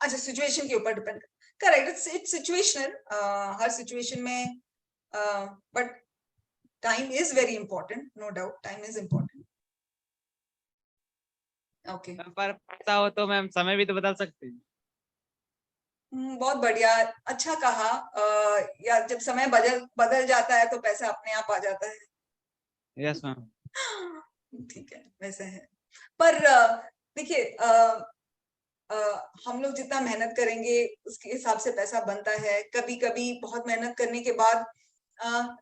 अच्छा, सिचुएशन के ऊपर डिपेंड, करेक्ट, इट्स सिचुएशनल। हर सिचुएशन में, but time is very important, no doubt, time is important. Okay, पर पैसा हो तो मैम समय भी तो बदल सकते हैं। बहुत बढ़िया, अच्छा कहा। या जब समय बदल जाता है तो पैसा अपने आप आ जाता है। Yes ma'am. ठीक है, वैसे है, पर देखिए, हम लोग जितना मेहनत करेंगे उसके हिसाब से पैसा बनता है। कभी कभी बहुत मेहनत करने के बाद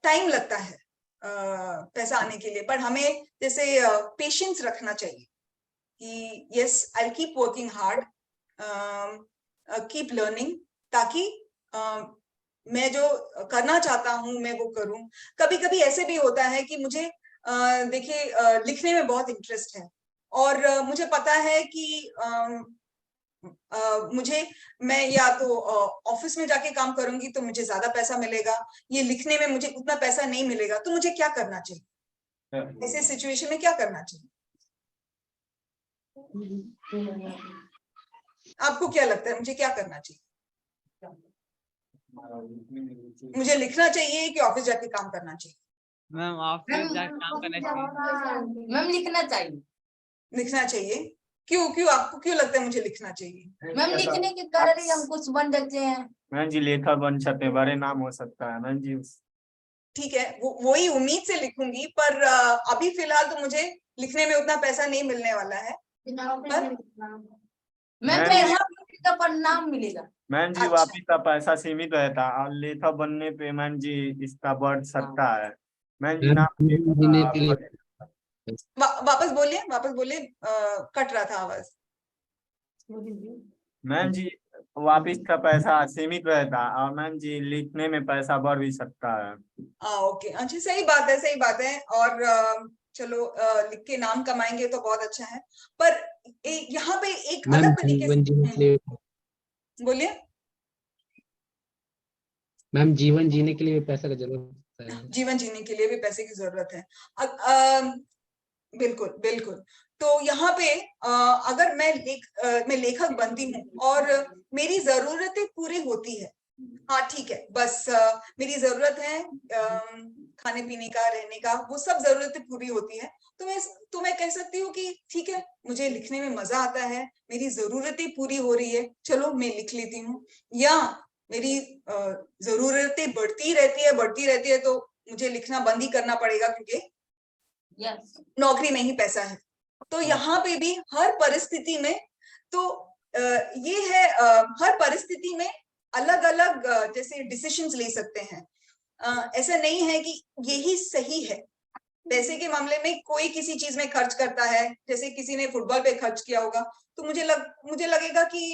टाइम लगता है पैसा आने के लिए, पर हमें जैसे पेशेंस रखना चाहिए कि yes, I will keep working hard, keep learning, ताकि मैं जो करना चाहता हूँ मैं वो करूं। कभी कभी ऐसे भी होता है कि मुझे देखिए लिखने में बहुत इंटरेस्ट है, और मुझे पता है कि मैं या तो ऑफिस में जाके काम करूंगी तो मुझे ज्यादा पैसा मिलेगा, ये लिखने में मुझे उतना पैसा नहीं मिलेगा, तो मुझे क्या करना चाहिए? ऐसे सिचुएशन में क्या करना चाहिए? आपको क्या लगता है, मुझे क्या करना चाहिए? मुझे लिखना चाहिए कि ऑफिस जाके काम करना चाहिए? मैम ऑफिस जाके काम करना चाहिए। मैम लिखना चाहिए। लिखना चाहिए, क्यों आपको क्यों लगता है मुझे लिखना चाहिए? मैम लिखने के कारण ही हम कुछ बन जाते हैं। मैम जी लेखक बन सकते हैं, बड़े नाम हो सकता है मैम जी। ठीक है, वही उम्मीद से लिखूंगी, पर अभी फिलहाल तो मुझे लिखने में उतना पैसा नहीं मिलने वाला है। मैम पैसा मिलेगा पर नाम मिलेगा। मैम जी अच्छा। वापिस का पैसा सीमित रहता है, और लेखक बनने पे मैम जी इसका बढ़ सकता है। मैम जी नाम वापस बोलिए, कट रहा था आवाज। मैम जी वापिस का पैसा सीमित रहता है, और मैम जी लिखने में पैसा बढ़ भी सकता है। ओके, अच्छा, सही बात है। और चलो, लिख के नाम कमाएंगे तो बहुत अच्छा है, पर यहाँ पे एक अलग तरीके से बोलिए। मैम जीवन जीने के लिए भी पैसा की जरूरत है। जीवन जीने के लिए भी पैसे की जरूरत है। बिल्कुल। तो यहाँ पे अगर मैं लेखक बनती हूँ और मेरी जरूरतें पूरी होती है, हाँ ठीक है, बस मेरी जरूरत है खाने पीने का, रहने का, वो सब जरूरतें पूरी होती है, तो मैं कह सकती हूँ कि ठीक है, मुझे लिखने में मजा आता है, मेरी जरूरतें पूरी हो रही है, चलो मैं लिख लेती हूँ। या मेरी जरूरतें बढ़ती रहती है तो मुझे लिखना बंद ही करना पड़ेगा, क्योंकि नौकरी में ही पैसा है। तो यहाँ पे भी हर परिस्थिति में, तो ये है, हर परिस्थिति में अलग अलग जैसे डिसीजंस ले सकते हैं। ऐसा नहीं है कि यही सही है। पैसे के मामले में कोई किसी चीज में खर्च करता है, जैसे किसी ने फुटबॉल पे खर्च किया होगा, तो मुझे लगेगा कि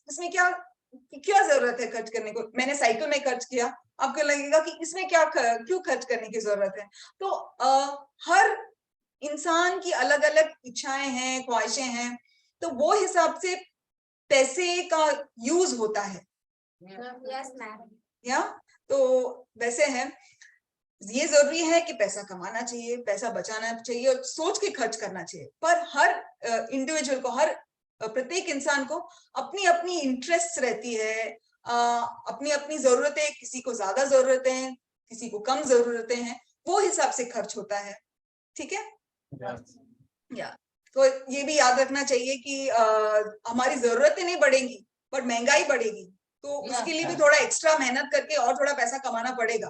इसमें क्या जरूरत है खर्च करने को। मैंने साइकिल में खर्च किया, आपको लगेगा कि इसमें क्यों खर्च करने की जरूरत है। तो हर इंसान की अलग अलग इच्छाएं हैं, ख्वाहिशें हैं, तो वो हिसाब से पैसे का यूज होता है। या तो वैसे है, ये जरूरी है कि पैसा कमाना चाहिए, पैसा बचाना चाहिए और सोच के खर्च करना चाहिए, पर हर इंडिविजुअल को, हर प्रत्येक इंसान को अपनी अपनी इंटरेस्ट रहती है, अपनी अपनी जरूरतें, किसी को ज्यादा जरूरतें, किसी को कम जरूरतें हैं, वो हिसाब से खर्च होता है। ठीक है, या तो ये भी याद रखना चाहिए कि हमारी जरूरतें नहीं बढ़ेंगी पर महंगाई बढ़ेगी, तो उसके लिए भी थोड़ा एक्स्ट्रा मेहनत करके और थोड़ा पैसा कमाना पड़ेगा।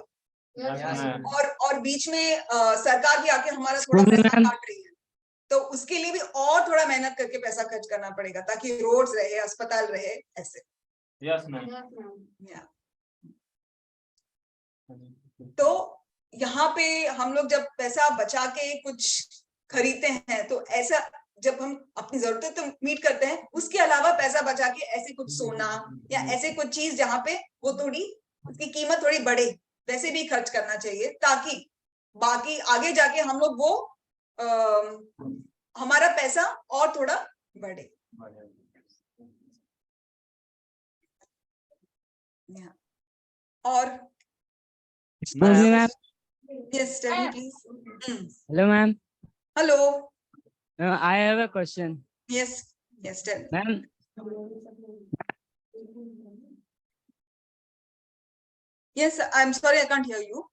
और बीच में सरकार भी आके हमारा थोड़ा पैसा काट रही है, तो उसके लिए भी और थोड़ा मेहनत करके पैसा खर्च करना पड़ेगा ताकि रोड्स रहे, अस्पताल रहे, ऐसे। Yes ma'am. तो यहाँ पे हम लोग जब पैसा बचा के कुछ खरीदते हैं तो ऐसा, जब हम अपनी जरूरतें तो मीट करते हैं, उसके अलावा पैसा बचा के ऐसे कुछ सोना या ऐसे कुछ चीज जहाँ पे वो थोड़ी उसकी कीमत थोड़ी बढ़े, वैसे भी खर्च करना चाहिए, ताकि बाकी आगे जाके हम लोग वो हमारा पैसा और थोड़ा बढ़े। और yes, tell me please. Hello, ma'am. Hello. I have a question. Yes, tell me. Ma'am, Yes, I'm sorry, I can't hear you.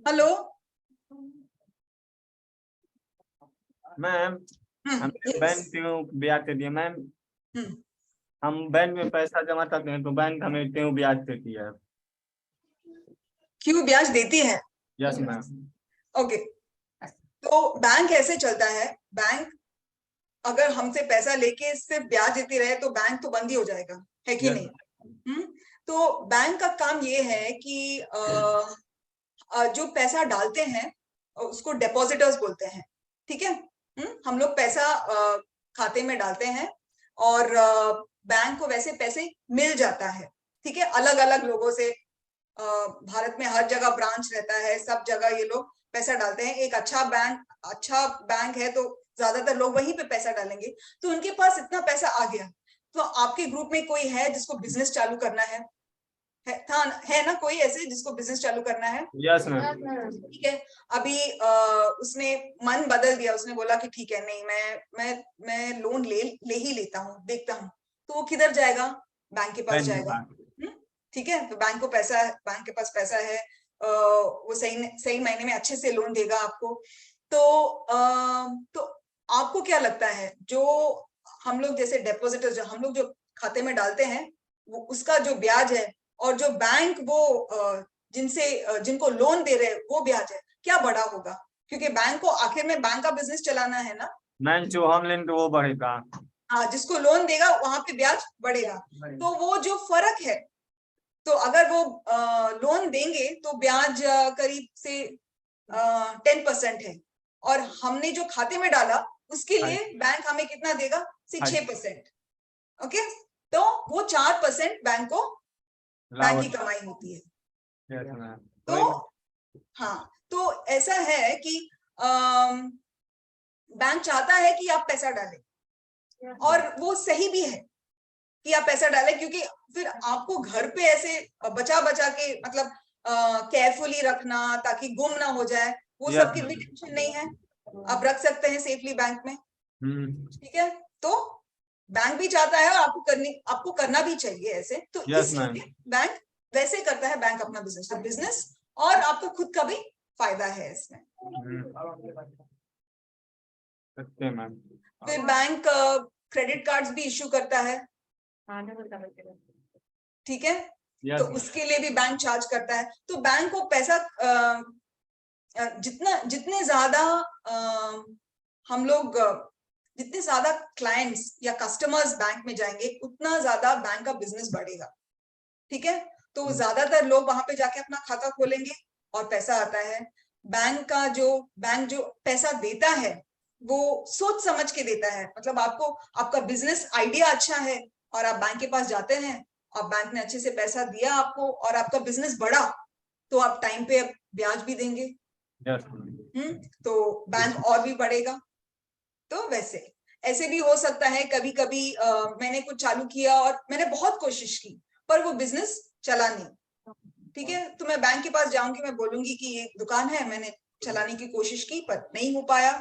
Hello. Ma'am, हम Yes. बैंक क्यों ब्याज देती है मैम? हम बैंक में पैसा जमा करते हैं तो बैंक हमें क्यों ब्याज देती है? क्यों ब्याज देती है? Yes ma'am. ओके, तो बैंक ऐसे चलता है, बैंक अगर हमसे पैसा लेके सिर्फ ब्याज देती रहे तो बैंक तो बंद ही हो जाएगा, है कि नहीं? तो बैंक का काम ये है कि जो पैसा डालते हैं उसको डिपॉजिटर्स बोलते हैं, ठीक है? हम लोग पैसा खाते में डालते हैं और बैंक को वैसे पैसे मिल जाता है, ठीक है, अलग अलग लोगों से। भारत में हर जगह ब्रांच रहता है, सब जगह ये लोग पैसा डालते हैं। एक अच्छा बैंक है तो ज्यादातर लोग वहीं पे पैसा डालेंगे। तो उनके पास इतना पैसा आ गया, तो आपके ग्रुप में कोई है जिसको बिजनेस चालू करना है ना कोई ऐसे जिसको बिजनेस चालू करना है? Yes ma'am. ठीक है, अभी उसने मन बदल दिया, उसने बोला कि ठीक है, नहीं मैं लोन ले ही लेता हूँ, देखता हूँ। तो वो किधर जाएगा? बैंक के पास जाएगा, ठीक है? तो बैंक के पास पैसा है, वो सही महीने में अच्छे से लोन देगा आपको। तो आपको क्या लगता है, जो हम लोग जैसे डिपॉजिटर्स, जो हम लोग जो खाते में डालते हैं, वो उसका जो ब्याज है और जो बैंक वो जिनको लोन दे रहे हैं वो ब्याज है, क्या बड़ा होगा? क्योंकि बैंक को आखिर में बैंक का बिजनेस चलाना है ना। मैम, जो हम लेंगे वो बढ़ेगा। हाँ, जिसको लोन देगा वहां पे ब्याज बढ़ेगा। तो वो जो फर्क है, तो अगर वो लोन देंगे तो ब्याज करीब से 10% है, और हमने जो खाते में डाला उसके लिए बैंक हमें कितना देगा? 6%। ओके, तो वो 4% बैंक की कमाई होती है। तो हाँ, तो ऐसा है कि बैंक चाहता है कि आप पैसा डालें, और वो सही भी है कि आप पैसा डालें, क्योंकि फिर आपको घर पे ऐसे बचा के, मतलब केयरफुली रखना ताकि गुम ना हो जाए, वो सब की भी टेंशन नहीं है, आप रख सकते हैं सेफली बैंक में, ठीक है? तो बैंक भी चाहता है और आपको करना भी चाहिए ऐसे। तो इसलिए बैंक वैसे करता है, बैंक अपना बिजनेस और आपको खुद का भी फायदा है इसमें। फिर बैंक क्रेडिट कार्ड्स भी इश्यू करता है, ठीक है? तो उसके लिए भी बैंक चार्ज करता है। तो बैंक को पैसा जितने ज्यादा हम लोग जितने ज्यादा क्लाइंट्स या कस्टमर्स बैंक में जाएंगे, उतना ज्यादा बैंक का बिजनेस बढ़ेगा, ठीक है? तो ज्यादातर लोग वहां पे जाके अपना खाता खोलेंगे और पैसा आता है। बैंक जो पैसा देता है वो सोच समझ के देता है, मतलब आपका बिजनेस आइडिया अच्छा है और आप बैंक के पास जाते हैं और बैंक ने अच्छे से पैसा दिया आपको और आपका बिजनेस बढ़ा, तो आप टाइम पे ब्याज भी देंगे, तो बैंक और भी बढ़ेगा। तो वैसे ऐसे भी हो सकता है, कभी कभी मैंने कुछ चालू किया और मैंने बहुत कोशिश की पर वो बिजनेस चला नहीं, ठीक है? तो मैं बैंक के पास जाऊंगी, मैं बोलूंगी कि ये दुकान है, मैंने चलाने की कोशिश की पर नहीं हो पाया,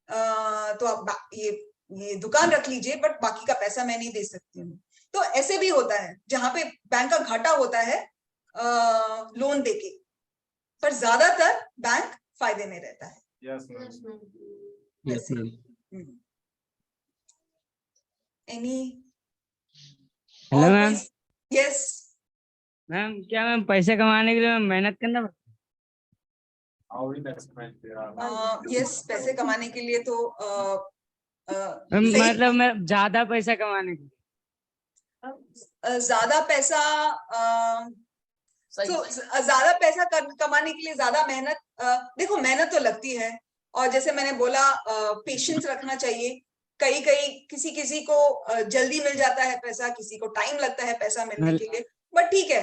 तो आप ये दुकान रख लीजिए, बट बाकी का पैसा मैं नहीं दे सकती हूँ। तो ऐसे भी होता है जहां पे बैंक का घाटा होता है लोन देके, पर ज्यादातर बैंक फायदे में रहता है। Yes ma'am. Yes ma'am. Any hello और मैम। यस मैम क्या मैम पैसे कमाने के लिए मैम मेहनत करना पड़ता How will explain यस, पैसे कमाने के लिए तो है? मैम, सही मतलब मैं ज्यादा पैसा कमाने के लिए। ज्यादा पैसा सही तो ज्यादा पैसा कमाने के लिए ज्यादा मेहनत, देखो मेहनत तो लगती है, और जैसे मैंने बोला पेशेंस रखना चाहिए। कई किसी किसी को जल्दी मिल जाता है पैसा, किसी को टाइम लगता है पैसा मिलने के लिए, बट ठीक है,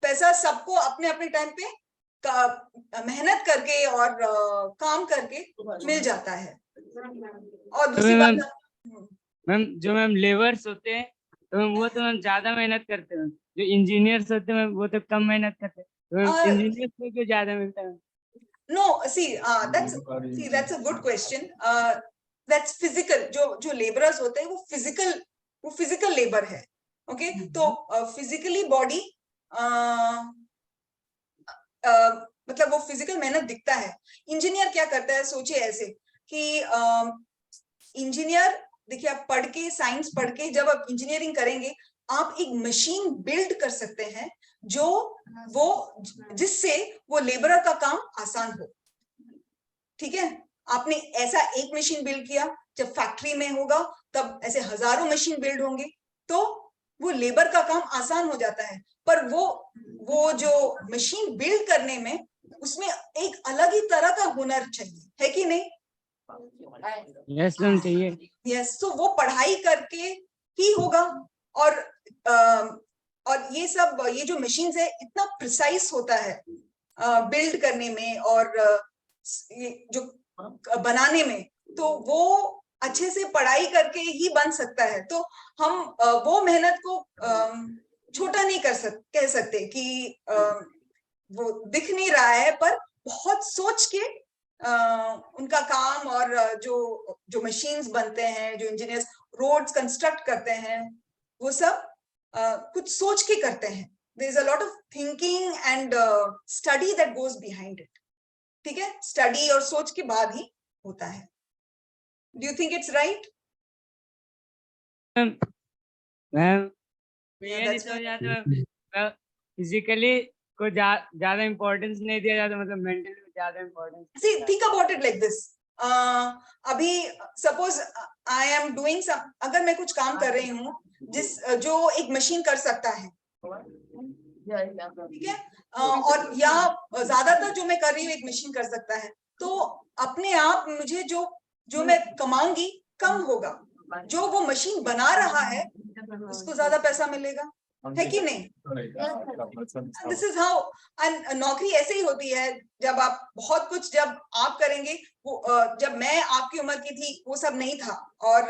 पैसा सबको अपने अपने टाइम पे मेहनत करके और काम करके मिल जाता है। और दूसरी मैम बात, मैम जो मैम लेबर्स होते हैं तो मैम वो तो मैम ज्यादा मेहनत करते हैं। जो इंजीनियर्स होते हैं मैम वो तो कम मेहनत करते हैं। तो मैम इंजीनियर्स को क्यों ज्यादा मिलता है? no, that's a good question. That's physical. जो laborers होते हैं वो physical labor है, okay? तो physically body मतलब वो फिजिकल मेहनत दिखता है। इंजीनियर क्या करता है, सोचिए ऐसे कि इंजीनियर, देखिए आप पढ़ के, साइंस पढ़ के जब आप इंजीनियरिंग करेंगे, आप एक मशीन बिल्ड कर सकते हैं जिससे वो लेबरर का काम आसान हो। ठीक है, आपने ऐसा एक मशीन बिल्ड किया, जब फैक्ट्री में होगा तब ऐसे हजारों मशीन बिल्ड होंगे, तो वो लेबर का काम आसान हो जाता है। पर वो जो मशीन बिल्ड करने में, उसमें एक अलग ही तरह का हुनर चाहिए, है कि नहीं? यस मैम चाहिए। यस, तो वो पढ़ाई करके ही होगा। और ये जो मशीन्स है इतना प्रिसाइज होता है बिल्ड करने में और ये जो बनाने में, तो वो अच्छे से पढ़ाई करके ही बन सकता है। तो हम वो मेहनत को छोटा नहीं कह सकते कि वो दिख नहीं रहा है, पर बहुत सोच के उनका काम, और जो मशीन्स बनते हैं, जो इंजीनियर्स रोड्स कंस्ट्रक्ट करते हैं, वो सब कुछ सोच के करते हैं। There is a lot of thinking and study that goes behind it. ठीक है, स्टडी और सोच के बाद ही होता है। Do you think it's right? Ma'am physically को ज्यादा इम्पोर्टेंस नहीं दिया जाता, मतलब मेंटली ज्यादा importance. See, think about it like this. अभी suppose I am doing some, अगर मैं कुछ काम कर रही हूँ जो एक मशीन कर सकता है, ठीक है, और या ज्यादातर जो मैं कर रही हूँ एक मशीन कर सकता है, तो अपने आप मुझे जो मैं कमाऊंगी कम होगा। जो वो मशीन बना रहा है उसको ज्यादा पैसा मिलेगा, है कि नहीं? This is how. नौकरी ऐसे ही होती है। जब आप जब आप करेंगे, वो जब मैं आपकी उम्र की थी वो सब नहीं था, और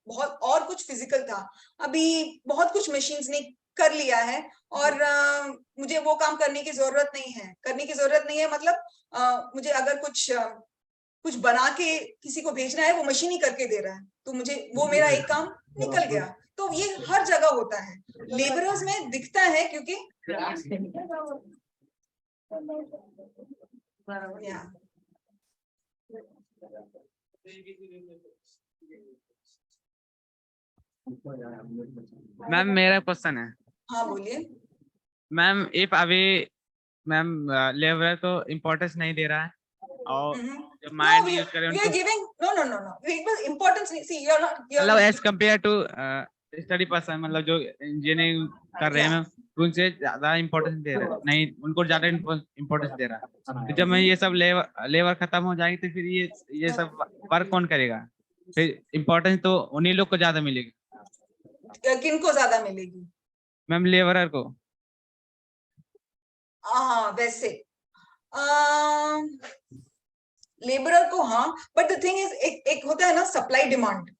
बहुत और कुछ फिजिकल था। अभी बहुत कुछ मशीन्स ने कर लिया है, और मुझे वो काम करने की जरूरत नहीं है। मतलब मुझे अगर कुछ बना के किसी को भेजना है, वो मशीन ही करके दे रहा है, तो मुझे वो मेरा एक काम निकल गया। तो ये हर जगह होता है। लेबरर्स में दिखता है क्योंकि मैम मेरा क्वेश्चन है। हाँ बोलिए। मैम इफ अभी मैम लेबर तो इम्पोर्टेंस नहीं दे रहा है, और जब माइंड यूज करें we are giving no importance. See, you're not मतलब as compare to study person, मतलब जो इंजीनियरिंग कर रहे हैं मैम, उनसे ज्यादा इम्पोर्टेंस दे रहे हैं, नहीं उनको ज्यादा इम्पोर्टेंस दे रहा है। तो जब मैं ये सब लेबर खत्म हो जाएंगे, तो फिर ये सब वर्क कौन करेगा? फिर इम्पोर्टेंस तो उन्हीं लोग को ज्यादा मिलेगी। किनको ज्यादा मिलेगी? मैम लेबरर को। हाँ, वैसे लेबरर को, हाँ, बट द थिंग इज, एक होता है ना सप्लाई डिमांड।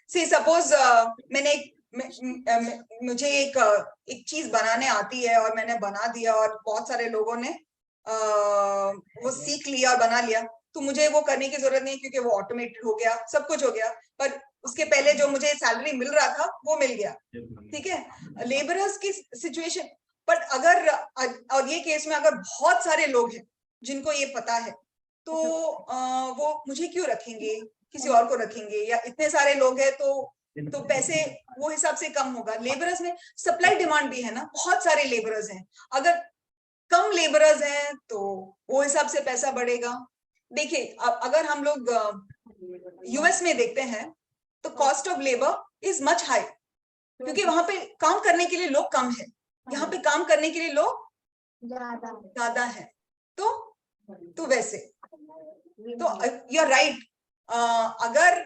सी सपोज मुझे एक चीज बनाने आती है और मैंने बना दिया, और बहुत सारे लोगों ने वो सीख लिया और बना लिया, तो मुझे वो करने की जरूरत नहीं है क्योंकि वो ऑटोमेटेड हो गया, सब कुछ हो गया। पर उसके पहले जो मुझे सैलरी मिल रहा था वो मिल गया, ठीक है। लेबरर्स की सिचुएशन, बट अगर और ये केस में अगर बहुत सारे लोग हैं जिनको ये पता है, तो वो मुझे क्यों रखेंगे, किसी और को रखेंगे, या इतने सारे लोग हैं तो पैसे वो हिसाब से कम होगा। लेबरर्स में सप्लाई डिमांड भी है ना, बहुत सारे लेबरर्स हैं, अगर कम लेबरर्स हैं तो वो हिसाब से पैसा बढ़ेगा। देखिए अगर हम लोग यूएस में देखते हैं तो cost of labour is much high, क्योंकि वहां पे काम करने के लिए लोग कम है, यहाँ पे काम करने के लिए लोग ज्यादा है। तो वैसे तो यू आर राइट, अगर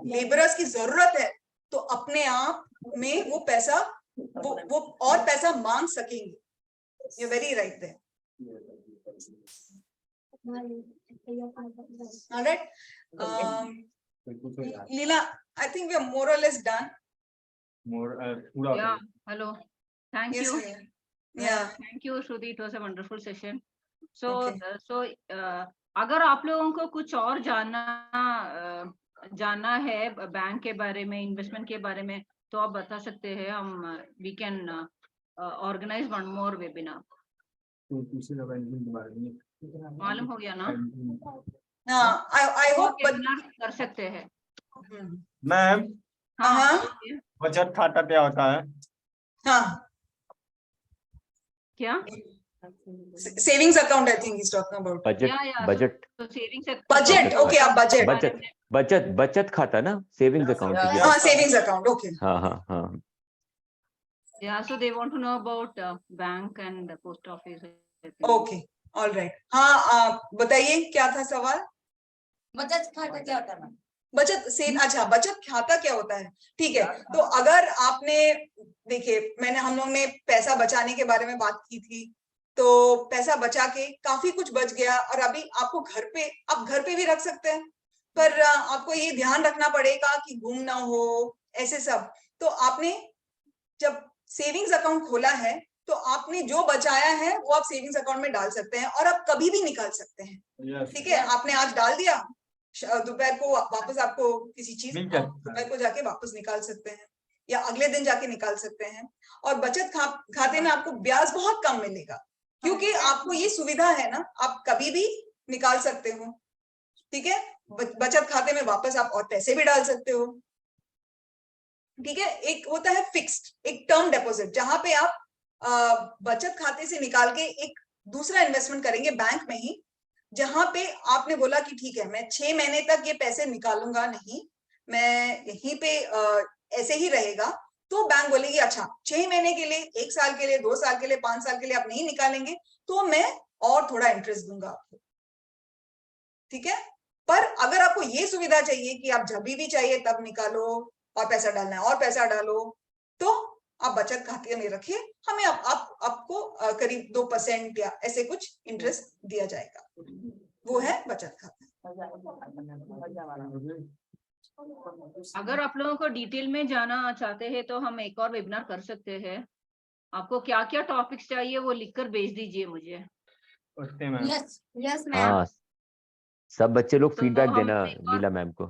लेबरर्स की जरूरत है तो अपने आप में वो पैसा वो और पैसा मांग सकेंगे। You very right there. Alright, Leela, I think we are more और less done. Yeah, hello. Thank Yes, you. yeah. Thank you, Shruti. It was a wonderful session. So, Okay. अगर आप लोगों को कुछ और जानना है बैंक के बारे में, इन्वेस्टमेंट के बारे में, तो आप बता सकते हैं। हम we can organize one more webinar. मालूम हो गया ना? हाँ, I hope webinar कर सकते हैं। मैम, हाँ बचत खाता क्या होता है? हाँ, क्या? Savings account I think is talking about. Budget तो सेविंग्स बजट, ओके, आप बजट बचत खाता ना, सेविंग्स अकाउंट। हाँ, सेविंग्स अकाउंट, ओके। हाँ Yeah, so they want to know about bank and the post office. Okay, all right. हाँ, बताइए क्या था सवाल? बचत खाता क्या होता है? बचत से, अच्छा, बचत खाता क्या होता है, ठीक है। तो अगर आपने, देखिए हम लोग ने पैसा बचाने के बारे में बात की थी, तो पैसा बचा के काफी कुछ बच गया, और अभी आपको आप घर पे भी रख सकते हैं, पर आपको ये ध्यान रखना पड़ेगा कि गुम ना हो, ऐसे सब। तो आपने जब सेविंग्स अकाउंट खोला है तो आपने जो बचाया है वो आप सेविंग्स अकाउंट में डाल सकते हैं, और आप कभी भी निकाल सकते हैं, ठीक है। आपने आज डाल दिया, दोपहर को वापस आपको किसी चीज, दोपहर को जाके वापस निकाल सकते हैं, या अगले दिन जाके निकाल सकते हैं। और बचत खाते में आपको ब्याज बहुत कम मिलेगा, क्योंकि आपको ये सुविधा है ना, आप कभी भी निकाल सकते हो, ठीक है। बचत खाते में वापस आप और पैसे भी डाल सकते हो, ठीक है। एक होता है फिक्स्ड, एक टर्म डिपॉजिट, जहां पे आप बचत खाते से निकाल के एक दूसरा इन्वेस्टमेंट करेंगे बैंक में ही, जहां पे आपने बोला कि ठीक है, मैं 6 महीने तक ये पैसे निकालूंगा नहीं, मैं यहीं पे ऐसे ही रहेगा। तो बैंक बोलेगी अच्छा 6 महीने के लिए, 1 साल के लिए, 2 साल के लिए, 5 साल के लिए आप नहीं निकालेंगे तो मैं और थोड़ा इंटरेस्ट दूंगा आपको, ठीक है। पर अगर आपको ये सुविधा चाहिए कि आप जब भी चाहिए तब निकालो और पैसा डालना है और पैसा डालो, तो आप बचत खाते में रखिए, हमें आपको करीब 2% या ऐसे कुछ इंटरेस्ट दिया जाएगा, वो है बचत खाता। अगर आप लोगों को डिटेल में जाना चाहते हैं तो हम एक और वेबिनार कर सकते हैं। आपको क्या क्या टॉपिक्स चाहिए वो लिखकर भेज दीजिए मुझे। यस हाँ, सब बच्चे लोग तो फीडबैक हम देना एक और- लीला मैम को।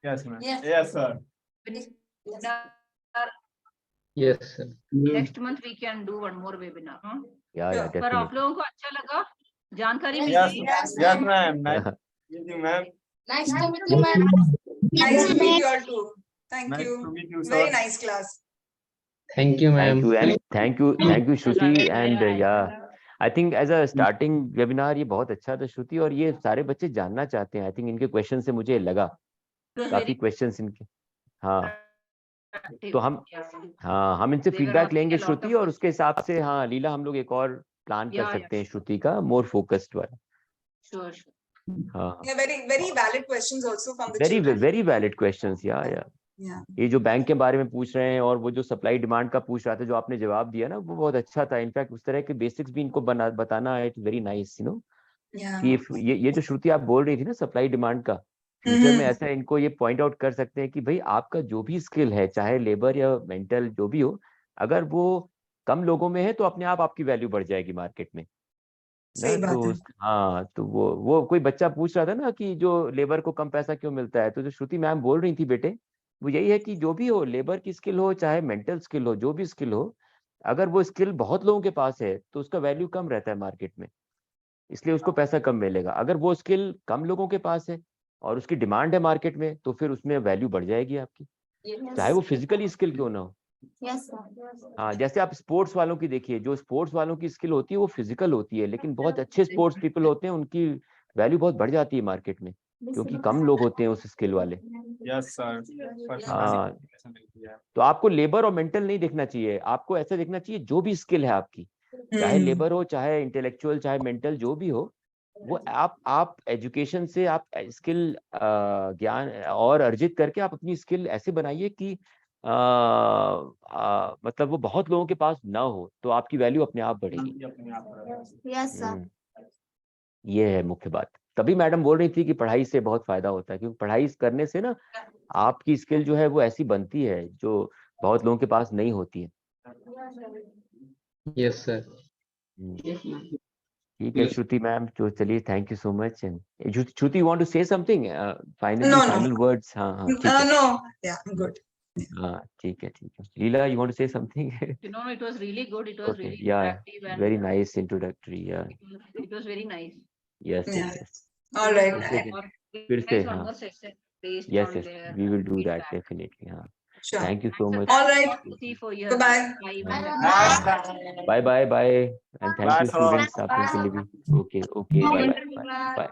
Yes ma'am, Yes. Yes sir. Yes, sir. Next month we can do one more webinar. या पर आप डेफिनेटली। लोगों को अच्छा लगा, जानकारी यस मिली? Yes ma'am, ma'am, nice to meet you ma'am. Nice to meet you all too. Thank nice you. To meet you Very sir. nice class. Thank you, ma'am. Thank you Shruti. And yeah I think as a starting webinar ये बहुत अच्छा था श्रुति, और ये सारे बच्चे जानना चाहते हैं। आई थिंक इनके क्वेश्चन से मुझे लगा काफी क्वेश्चंस इनके। हाँ, तो हम इनसे फीडबैक लेंगे श्रुति, और उसके हिसाब से हाँ लीला हम लोग एक और प्लान कर सकते हैं श्रुति का, मोर फोकस्ड वाला। श्योर। हाँ, Yeah, very valid questions also from the children. Very valid questions. या Yeah. ये जो बैंक के बारे में पूछ रहे हैं, और वो जो सप्लाई डिमांड का पूछ रहा था, जो आपने जवाब दिया ना, वो बहुत अच्छा था। इनफैक्ट उस तरह के बेसिक्स भी इनको बताना है, it's very nice, you know. Yeah. कि ये जो श्रुति आप बोल रही थी ना सप्लाई डिमांड का, फ्यूचर में ऐसा इनको ये पॉइंट आउट कर सकते हैं कि भाई आपका जो भी स्किल है, चाहे लेबर या मेंटल जो भी हो, अगर वो कम लोगों में है तो अपने आप आपकी वैल्यू बढ़ जाएगी मार्केट में। सही बात है। हाँ, तो वो कोई बच्चा पूछ रहा था ना कि जो लेबर को कम पैसा क्यों मिलता है, तो जो श्रुति मैम बोल रही थी बेटे, वो यही है कि जो भी हो, लेबर की स्किल हो चाहे मेंटल स्किल हो, जो भी स्किल हो, अगर वो स्किल बहुत लोगों के पास है तो उसका वैल्यू कम रहता है मार्केट में, इसलिए उसको पैसा कम मिलेगा। अगर वो स्किल कम लोगों के पास है और उसकी डिमांड है मार्केट में, तो फिर उसमें वैल्यू बढ़ जाएगी आपकी, चाहे वो फिजिकली स्किल क्यों ना हो। यस हाँ, जैसे आप स्पोर्ट्स वालों की देखिए, जो स्पोर्ट्स वालों की स्किल होती है वो फिजिकल होती है, लेकिन बहुत अच्छे स्पोर्ट्स पीपल होते हैं, उनकी वैल्यू बहुत बढ़ जाती है मार्केट में, क्योंकि कम लोग होते हैं उस स्किल वाले। Yes sir. हाँ, तो आपको लेबर और मेंटल नहीं देखना चाहिए, आपको ऐसा देखना चाहिए जो भी स्किल है आपकी, चाहे लेबर हो चाहे इंटेलेक्चुअल चाहे मेंटल, जो भी हो, वो आप एजुकेशन से आप स्किल ज्ञान और अर्जित करके आप अपनी स्किल ऐसे बनाइए कि मतलब वो बहुत लोगों के पास ना हो, तो आपकी वैल्यू अपने आप बढ़ेगी। यस सर ये है मुख्य बात। तभी मैडम बोल रही थी कि पढ़ाई से बहुत फायदा होता है, क्योंकि पढ़ाई करने से ना आपकी स्किल जो है वो ऐसी बनती है जो बहुत लोगों के पास नहीं होती है। Yes sir. ठीक है श्रुति मैम, तो चलिए, thank you so much. And Shruti, want to say something finally, No, no. Final words? हाँ ठीक है। No, yeah, good. हाँ ठीक है। Leela, you want to say something? No, it was really good. It was Okay, really yeah, interactive and very nice introductory, yeah. it was very nice. Yes, Yeah. yes. All right. फिर से, Nice one हाँ, more session based yes, on yes, their we will do that feedback. definitely, हाँ। Sure. Thank you so much. All right. Shruti, for your Bye-bye. time. Bye bye bye, and thank you Bye, sir. students, आप लोगों के लिए भी। Okay, okay, bye bye bye.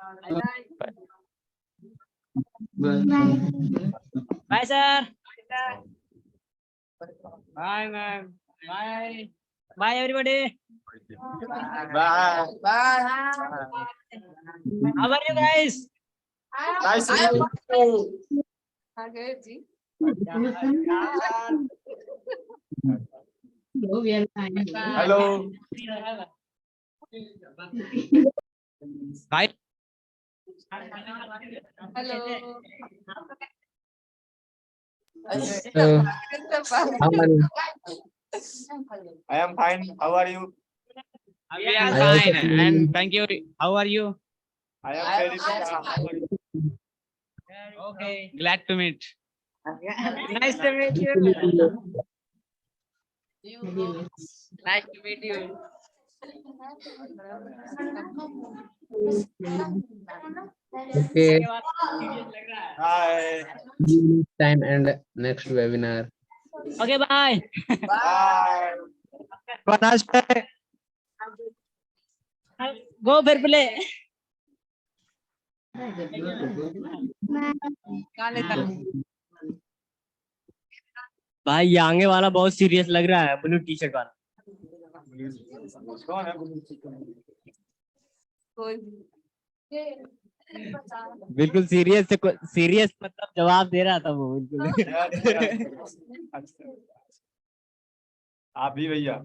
Bye sir, bye ma'am, bye bye everybody. Bye. How are you guys? Nice to meet you. Hello. Bye. How many? I am fine. How are you? We are I also fine feel- and thank you. How are you? I am very fine. How are you? Okay, glad to meet. Nice to meet you. Nice to meet you. Okay. Bye. See you next time and next webinar. Okay, bye. Bye. Go fair play. भाई ये आगे वाला बहुत serious लग रहा है, blue T shirt वाला। कौन है? बिल्कुल सीरियस मतलब जवाब दे रहा था वो बिल्कुल। अच्छा। आप भी भैया।